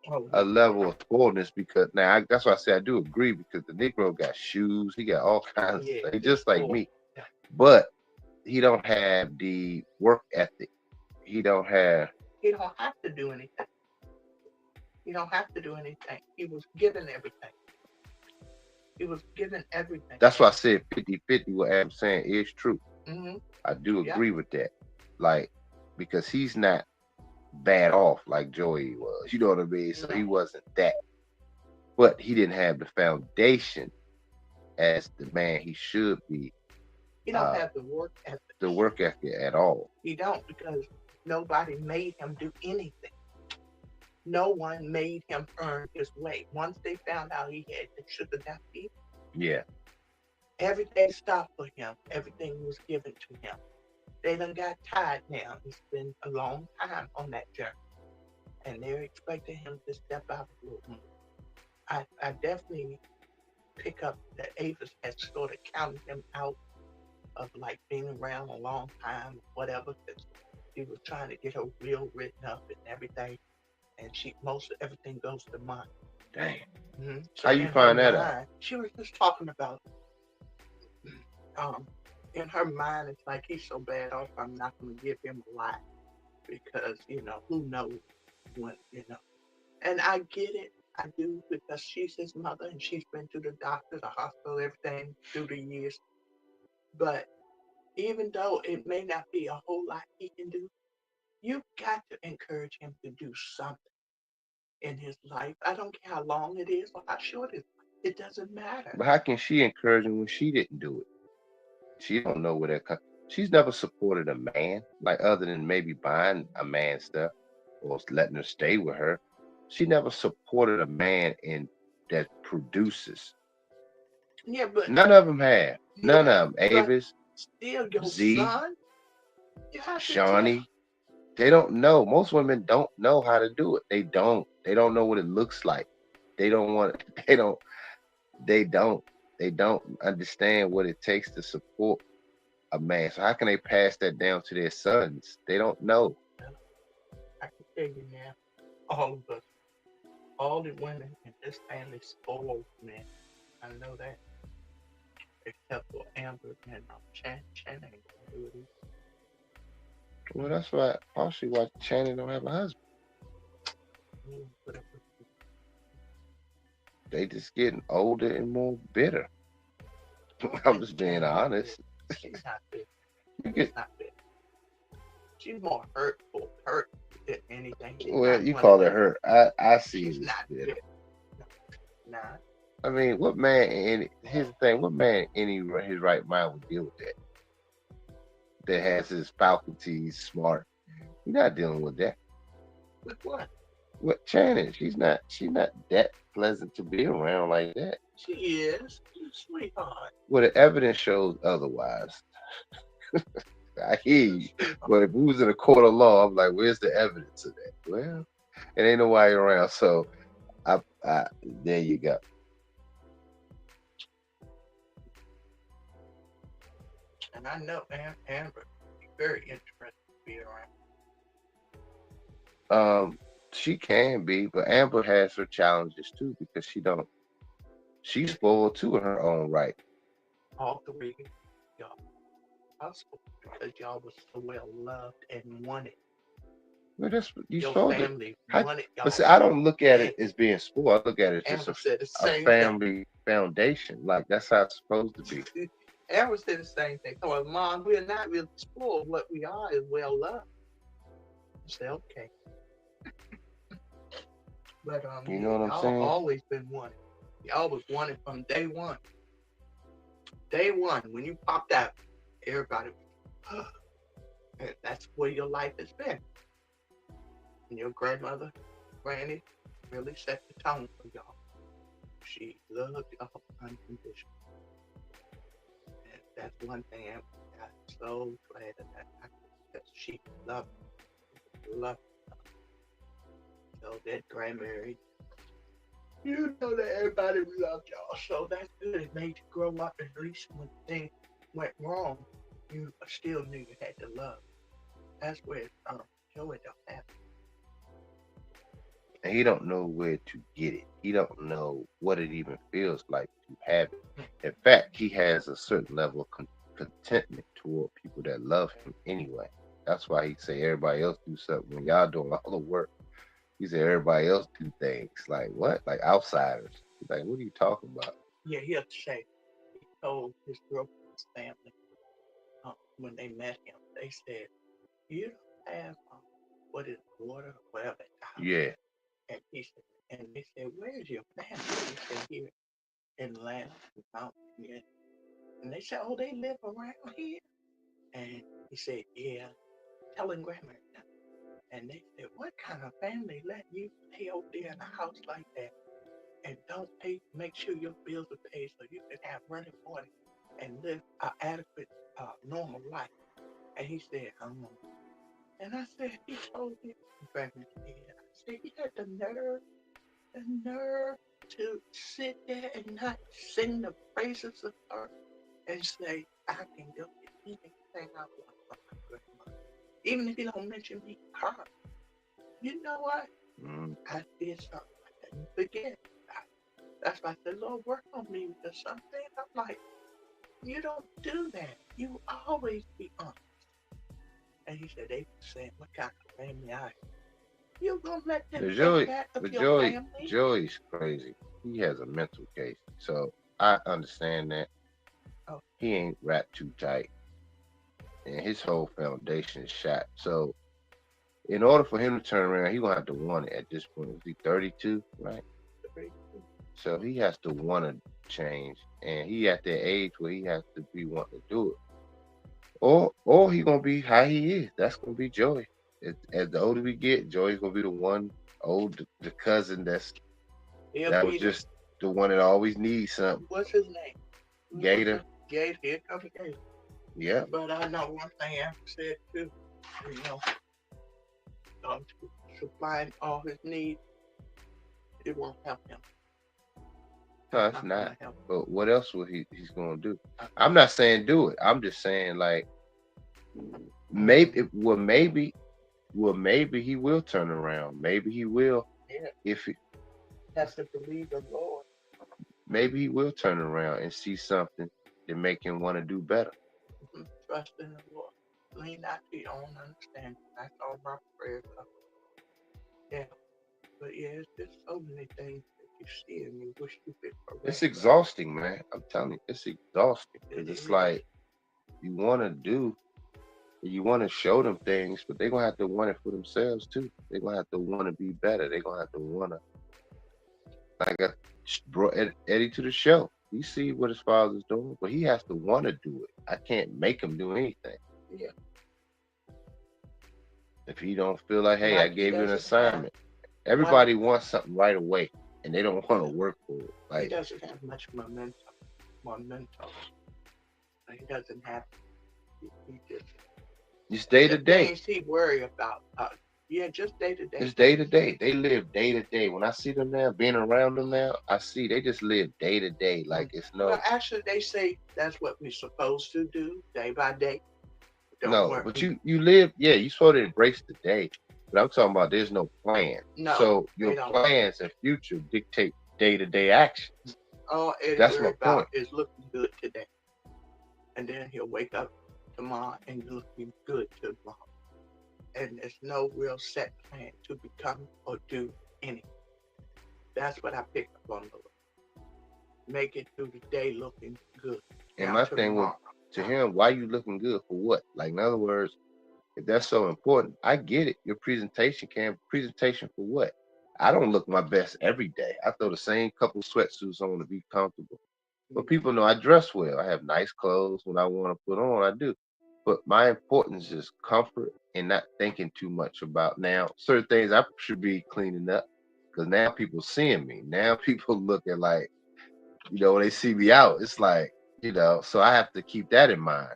Oh, a yeah. level of spoiledness because now that's why I say I do agree because the Negro got shoes, he got all kinds of Yeah, stuff, he he's just like spoiled. me, Yeah. but he don't have the work ethic. He don't have. He don't have to do anything. He don't have to do anything. He was given everything. He was given everything. That's why I said 50-50. What I'm saying is true. Mm-hmm. I do Yep. agree with that. Like because he's not bad off like Joey was. You know what I mean? So he No, wasn't that, but he didn't have the foundation as the man he should be. he don't Uh, have the work ethic. the work ethic at all. He don't because nobody made him do anything. No one made him earn his way. Once they found out he had the sugar diabetes, Yeah. everything stopped for him. Everything was given to him. They done got tired now. It's been a long time on that journey. And they're expecting him to step out a little more. I definitely pick up that Avis had sort of counted him out of like being around a long time, whatever, because she was trying to get her will written up and everything. And she most of everything goes to mine. Dang. So How you in her find that out? mind, she was just talking about um in her mind it's like he's so bad off I'm not gonna give him a lot because, who knows when. And I get it. I do because she's his mother and she's been to the doctor, the hospital, everything through the years. But even though it may not be a whole lot he can do, you've got to encourage him to do something in his life. I don't care how long it is or how short it is. It doesn't matter. But how can she encourage him when she didn't do it? She don't know where that comes. She's never supported a man, like other than maybe buying a man stuff or letting her stay with her. She never supported a man in that produces. Yeah, but None of them have. None yeah, of them. but Avis, still your Z, son, you have to tell. Shawnee. They don't know. Most women don't know how to do it. They don't. They don't know what it looks like. They don't want. They don't. They don't. They don't understand what it takes to support a man. So how can they pass that down to their sons? They don't know. I can tell you now, all of us, all the women in this family spoiled men. I know that, except for Amber and Channing. Who it is. Well, that's why partially why Shannon don't have a husband. Whatever. They just getting older and more bitter. I don't I'm think just being Channing is bitter. honest. She's not bitter. You She's get not bitter. She's more hurt than anything. She's well, not you one of call it them. hurt. I see She's it as not bitter. bitter. No, nah. I mean, what man? In here's the thing: what man in his right mind would deal with that? That has his faculties smart. He's not dealing with that. With what? What Shannon? She's not that pleasant to be around like that. She is. She's a sweetheart. Well, the evidence shows otherwise. I hear She's a you, sweetheart. but if we was in a court of law, I'm like, where's the evidence of that? Well, it ain't nobody around, so I there you go. And I know Amber would be very interested to be around. Um, she can be, but Amber has her challenges too because she's spoiled too in her own right. All three of y'all possible because y'all was so well loved and wanted. Well, that's you Your supposed to. family How, wanted but y'all see, I so don't look at it bad. as being spoiled. I look at it as just Amber said the a same thing. family foundation. Like that's how it's supposed to be. Amber said the same thing. Oh, Mom, we're not really spoiled. What we are is well loved. I said, okay. But You yeah, know what I'm y'all saying? always been wanted. Y'all was wanted from day one. Day one, when you popped out, everybody was, and that's where your life has been. And your grandmother, Granny, really set the tone for y'all. She loved y'all unconditionally. And that's one thing I'm so glad that she loved loved. So that grandmary, you know that everybody loved y'all. So that's good. It made you grow up. At least when things went wrong, you still knew you had to love. That's where joy don't happen. and he don't know where to get it. He don't know what it even feels like to have it. In fact, he has a certain level of contentment toward people that love him anyway. That's why he say everybody else do something when y'all doing all the work. He said everybody else do things like what, like outsiders. He's like, what are you talking about? Yeah, he'll say he told his girlfriend's family when they met him, they said, "You don't have what is water, or whatever at the house." Yeah, And he said, and they said, "Where's your family?" He said, "Here in Atlanta, Mountain." Yeah. And they said, "Oh, they live around here." And he said, "Yeah, telling grandma." And they said, "What kind of family let you stay over there in a house like that and don't pay, make sure your bills are paid so you can have running water and live an adequate, normal life?" And he said, And I said, he told me, Grandma said, I said, he had the nerve to sit there and not sing the praises of her and say, I can go get anything I want from my grandma. Even if he don't mention me, her. You know what? mm, I did something I didn't forget. That's why I said, Lord, work on me because some things I'm like, you don't do that. You always be honest. And he said, they were saying, what kind of family I am. You gonna let them but think Joey, that of but your Joey, family? Joey's crazy. He has a mental case, so I understand that Oh, he ain't wrapped too tight, and his whole foundation is shot. So in order for him to turn around, he gonna have to want it at this point. Is he 32, right? very So he has to want to change, and he at that age where he has to be wanting to do it. Or he gonna be how he is. That's gonna be Joey. As the older we get, Joey's gonna be the one old the cousin He'll that was be the, just the one that always needs something. what's his name? Gator. Gator, here comes Gator. Yeah. But I know one thing I said too, you know, um, supplying all his needs, it won't help him. No, It's it's not not. gonna help But what else will he's gonna do? him. I'm not saying do it. I'm just saying like Mm, maybe he will turn around. Maybe he will yeah, if he, has to believe the Lord. maybe he will turn around and see something that make him want to do better. Trust in the Lord. Lean not to your own understanding. That's all my prayers are. Yeah, but yeah, it's just so many things that you see and you wish you could It's correct, but exhausting, man. I'm telling you, it's exhausting it because it's is. like you want to do, you want to show them things, but they're gonna have to want it for themselves too. They're gonna have to want to be better. They're gonna have to want to. Like I brought Eddie to the show. He see what his father's doing, but he has to want to do it. I can't make him do anything. Yeah, If he don't feel like, hey, I like he gave you an doesn't have assignment. one. Everybody wants something right away, and they don't want to Yeah, work for it. he Like doesn't have much momentum. Momentum. He doesn't have. He just it's day to the day. things he worry about. Yeah, just day to day It's day things. to day. They live day to day. When I see them now, being around them now, I see they just live day to day. Like Mm. it's Well, no, actually, they say that's what we're supposed to do day by day. Don't no. But worry. you live, yeah. You sort of embrace the day. But I'm talking about there's no plan. No, So they your don't. plans and future dictate day to day action. All Eddie That's my worried about point. is looking good today, and then he'll wake up tomorrow and looking good tomorrow. And there's no real set plan to become or do anything. That's what I picked up on the Lord. Make it through the day looking good. And Now my thing was tomorrow. to Now him, why you looking good for what? Like in other words, if that's so important, I get it. Your presentation for what? I don't look my best every day. I throw the same couple sweatsuits on to be comfortable. But yeah, people know I dress well. I have nice clothes when I want to put on, I do. But my importance is comfort and not thinking too much about now certain things I should be cleaning up because now people seeing me. Now people looking like, when they see me out, it's like, so I have to keep that in mind.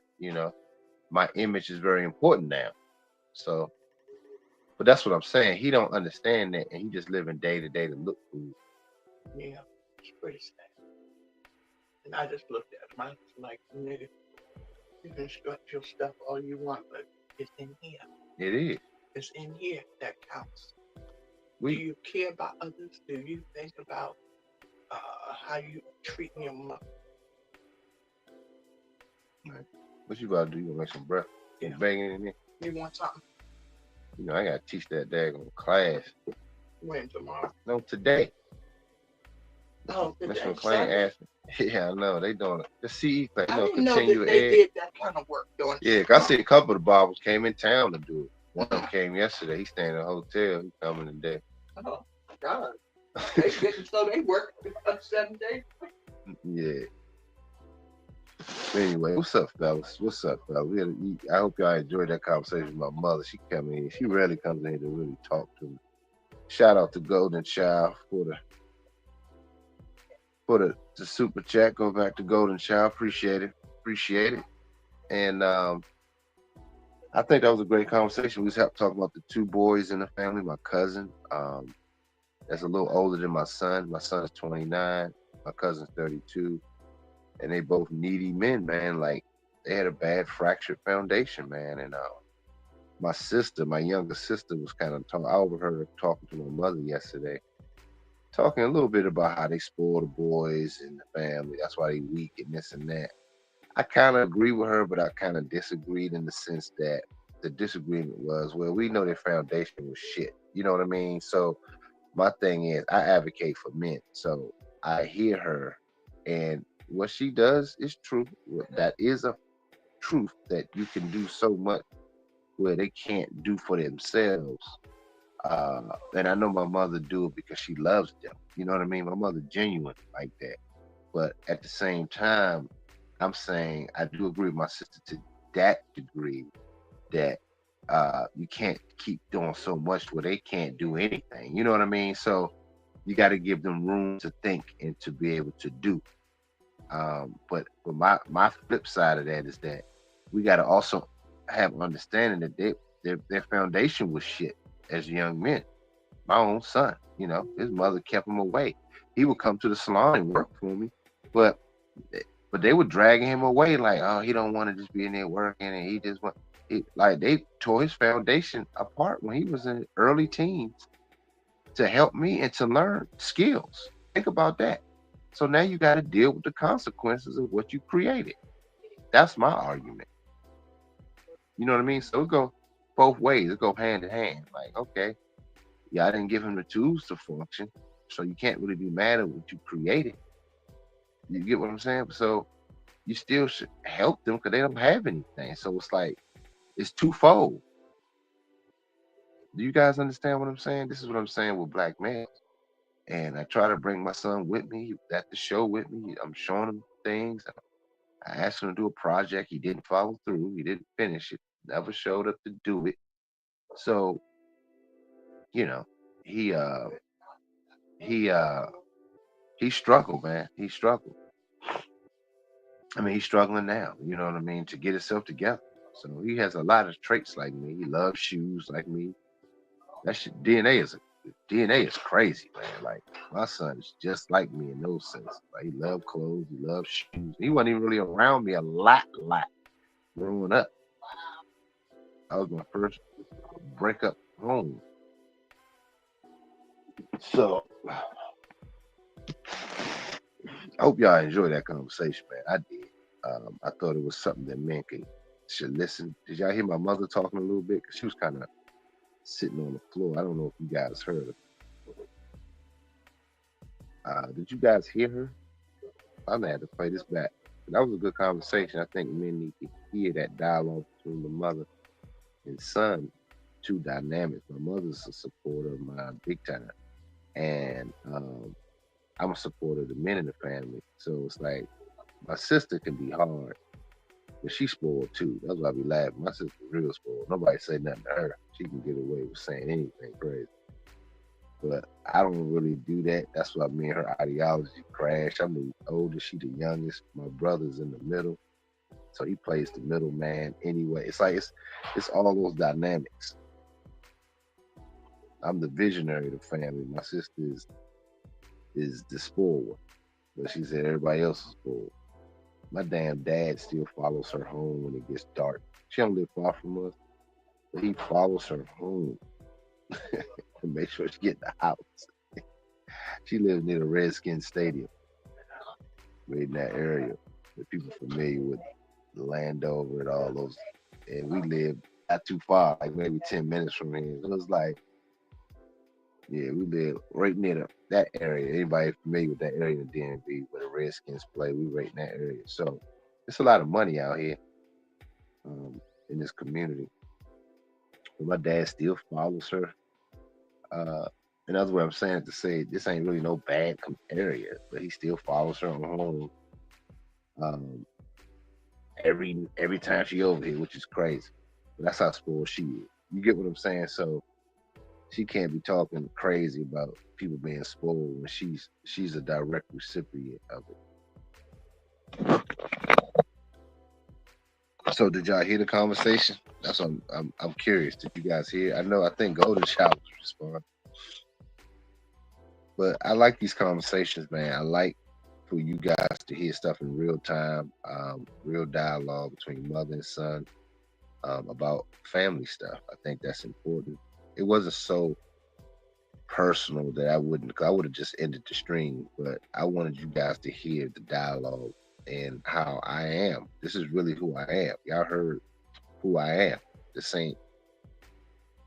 My image is very important now. So, but that's what I'm saying. He don't understand that, and he just living day to day to look cool. yeah, it's pretty sad. And I just looked at him. I was like, nigga, you can strut your stuff all you want, but it's in here. It is. It's in here that counts. Do We you care about others? Do you think about how you treating your mother? like, what you about to do? You gonna make some breakfast? Yeah. Some bacon in there? You want something? I gotta teach that daggone class. When tomorrow? No, today. Oh, Miss today, McLean Sunday. asked me. Yeah, I know they doing it. The CE thing, I didn't know that continual they ed. did that kind of work during Yeah, 'cause I see a couple of the Bibles came in town to do it. One of them came yesterday. He's staying in a hotel. He's coming today. Oh, God. They getting so they work 7 days. Yeah. Anyway, what's up, fellas? What's up, fellas? I hope y'all enjoyed that conversation with my mother. She come in. She rarely comes in here to really talk to me. Shout out to Golden Child for the super chat. Go back to Golden Child. Appreciate it. Appreciate it. And I think that was a great conversation. We was talking about the two boys in the family. My cousin, that's a little older than my son. My son is 29. My cousin's 32, and they both needy men, man. Like they had a bad fractured foundation, man. And my sister, my younger sister, was kind of talking. I overheard her talking to my mother yesterday, talking a little bit about how they spoil the boys in the family. That's why they weak and this and that. I kind of agree with her, but I kind of disagreed in the sense that the disagreement was, well, we know their foundation was shit. You know what I mean? So my thing is, I advocate for men. So I hear her, and what she does is true. That is a truth that you can do so much where they can't do for themselves. And I know my mother do it because she loves them. You know what I mean? My mother genuine like that. But at the same time, I'm saying I do agree with my sister to that degree that you can't keep doing so much where they can't do anything. You know what I mean? So you got to give them room to think and to be able to do. But my flip side of that is that we got to also have understanding that their foundation was shit as young men. My own son, his mother kept him away. He would come to the salon and work for me, but but they were dragging him away like, oh, he don't want to just be in there working, and he just want like they tore his foundation apart when he was in early teens to help me and to learn skills. Think about that. So now you got to deal with the consequences of what you created. That's my argument. You know what I mean? So it go both ways. It go hand in hand. Like, okay, yeah, I didn't give him the tools to function, so you can't really be mad at what you created. You get what I'm saying? So you still should help them because they don't have anything. So it's like it's twofold. Do you guys understand what I'm saying? This is what I'm saying with black males. And I try to bring my son with me at the show with me. I'm showing him things. I asked him to do a project. He didn't follow through. He didn't finish it. Never showed up to do it. So, you know, he he uh he struggled, man. He struggled. I mean, he's struggling now, you know what I mean, to get himself together. So he has a lot of traits like me. He loves shoes like me. That shit, DNA is crazy, man. Like my son is just like me in those senses. Like he loves clothes, he loves shoes. He wasn't even really around me a lot growing up. I was my first breakup home. So I hope y'all enjoy that conversation, man. I did. I thought it was something that men should listen. Did y'all hear my mother talking a little bit? Cause she was kind of sitting on the floor. I don't know if you guys heard her. Did you guys hear her? I'm gonna have to play this back. That was a good conversation. I think men need to hear that dialogue between the mother and son. Two dynamics. My mother's a supporter of mine, big time, and I'm a supporter of the men in the family. So it's like my sister can be hard, but she's spoiled too. That's why I be laughing. My sister's real spoiled. Nobody say nothing to her. She can get away with saying anything crazy. But I don't really do that. That's why me and her ideology crash. I'm the oldest, she the youngest. My brother's in the middle, so he plays the middle man anyway. It's like it's all those dynamics. I'm the visionary of the family. My sister is the spoiled one, but she said everybody else is spoiled. My damn dad still follows her home when it gets dark. She don't live far from us, but he follows her home. and make sure she get in the house. She lives near the Redskins Stadium, right in that area. The people familiar with Landover and all those, and we live not too far, like maybe 10 minutes from here. So it's like, yeah, we live right near that area. Anybody familiar with that area in DMV where the Redskins play? We right in that area. So it's a lot of money out here in this community. But my dad still follows her. Uh, in other words, I'm saying it to say this ain't really no bad area, but he still follows her on home um, every time she over here, which is crazy. But that's how spoiled she is. You get what I'm saying? So she can't be talking crazy about people being spoiled when she's a direct recipient of it. So did y'all hear the conversation? That's what I'm curious. Did you guys hear? I think Golden Child was responding, but I like these conversations, man. I like for you guys to hear stuff in real time, real dialogue between mother and son about family stuff. I think that's important. It wasn't so personal that I wouldn't, cause I would have just ended the stream, but I wanted you guys to hear the dialogue and how I am. This is really who I am. Y'all heard who I am. This ain't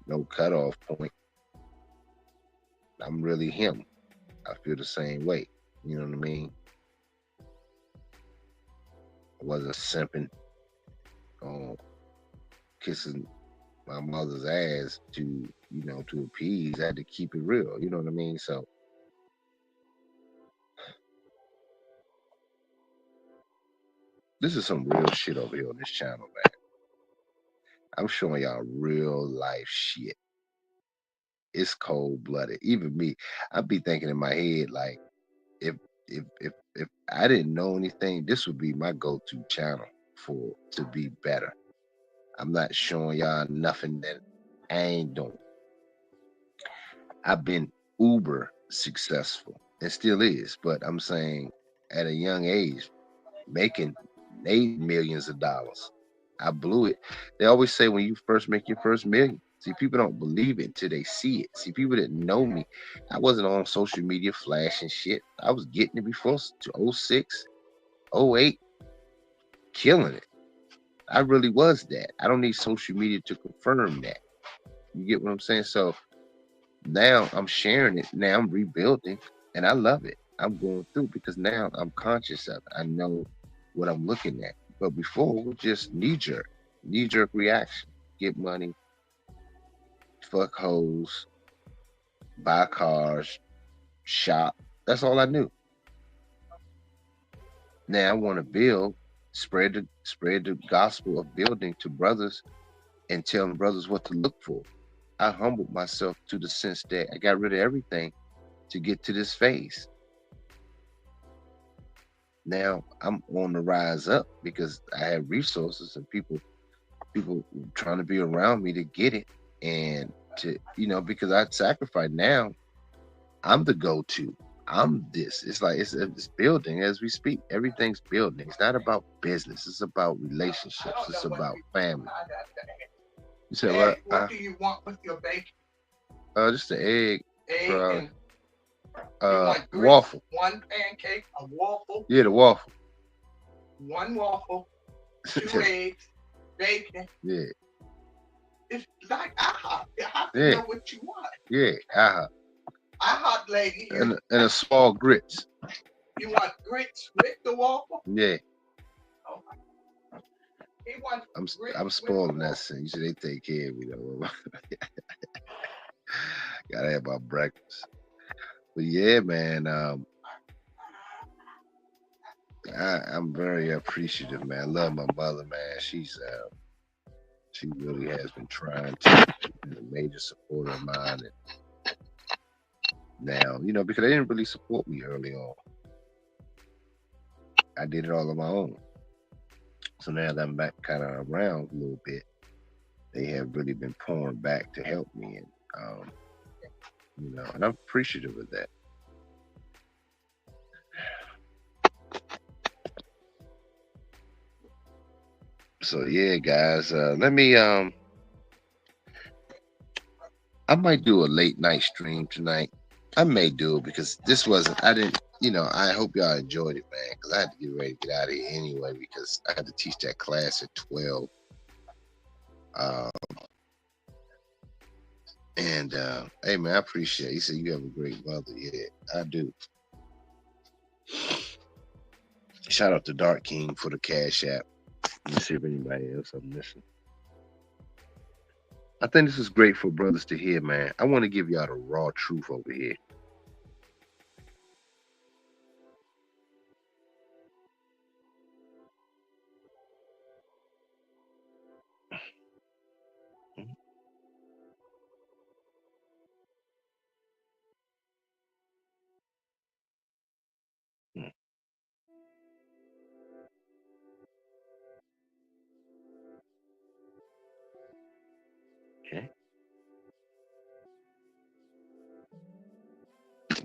no cutoff point. I'm really him. I feel the same way. You know what I mean? I wasn't simping on kissing my mother's ass to, to appease. I had to keep it real. You know what I mean? So this is some real shit over here on this channel, man. I'm showing y'all real life shit. It's cold blooded. Even me, I'd be thinking in my head like, if if I didn't know anything, this would be my go-to channel for to be better. I'm not showing y'all nothing that I ain't doing. I've been uber successful and still is, but I'm saying at a young age, making millions of dollars. I blew it. They always say when you first make your first million. See, people don't believe it until they see it. See, people didn't know me. I wasn't on social media flashing shit. I was getting it before to 06, 08, killing it. I really was that. I don't need social media to confirm that. You get what I'm saying? So now I'm sharing it. Now I'm rebuilding and I love it. I'm going through because now I'm conscious of it. I know what I'm looking at. But before it was just knee jerk reaction. Get money, fuck hoes, buy cars, shop. That's all I knew. Now I want to build, spread the gospel of building to brothers and telling brothers what to look for. I humbled myself to the sense that I got rid of everything to get to this phase. Now I'm on the rise up because I have resources and people trying to be around me to get it and to because I sacrifice now. I'm the go-to. I'm this. It's like it's building as we speak. Everything's building. It's not about business. It's about relationships. It's about family. You said what? What do you want with your bacon? Just an egg. Egg and waffle. One pancake, a waffle. Yeah, the waffle. One waffle, 2 eggs, bacon. Yeah. It's like IHOP. You have to know what you want. Yeah, IHOP. IHOP lady. And a small grits. You want grits with the waffle? Yeah. Oh my God. He wants I'm spoiling that thing. You see, they take care of me though. Gotta have my breakfast. But yeah, man, I'm very appreciative, man. I love my mother, man. She really has been trying to be a major supporter of mine. And now, because they didn't really support me early on. I did it all on my own. So now that I'm back kind of around a little bit, they have really been pouring back to help me. And, and I'm appreciative of that. So yeah, guys, let me I might do a late night stream tonight. I may do it because this wasn't. I didn't. I hope y'all enjoyed it, man. Because I had to get ready to get out of here anyway because I had to teach that class at 12. Uh, and hey, man, I appreciate it. You said you have a great mother. Yeah, I do. Shout out to Dark King for the Cash App. Let me see if anybody else I'm missing. I think this is great for brothers to hear, man. I want to give y'all the raw truth over here. Okay.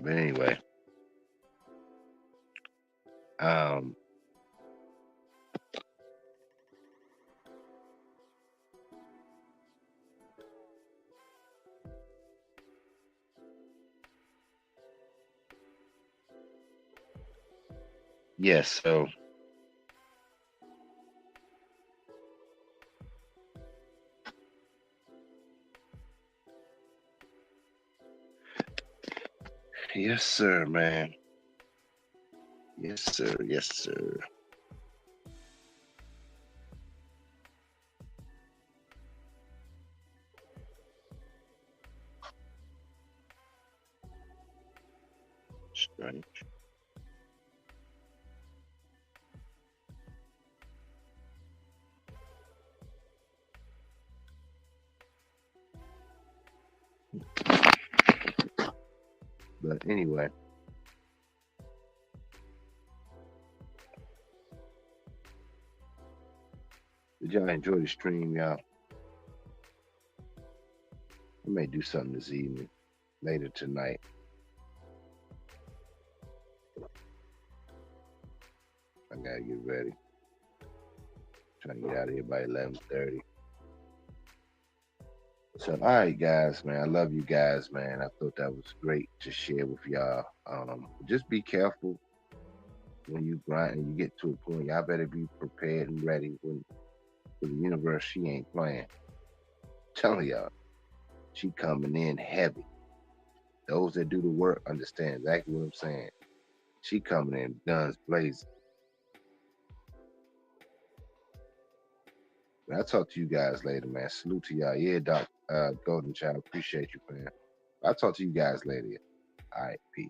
But anyway, um, yes. So yes, sir, man. Yes, sir. Yes, sir. Strange. But anyway, did y'all enjoy the stream, y'all? I may do something this evening, later tonight. I gotta get ready. Trying to get out of here by 11:30. So, all right, guys, man. I love you guys, man. I thought that was great to share with y'all. Just be careful when you grind and you get to a point. Y'all better be prepared and ready when for the universe. She ain't playing. Telling y'all, she coming in heavy. Those that do the work understand exactly what I'm saying. She coming in guns blazing. I'll talk to you guys later, man. Salute to y'all. Yeah, Doc Golden Child. Appreciate you, man. I'll talk to you guys later. All right, peace.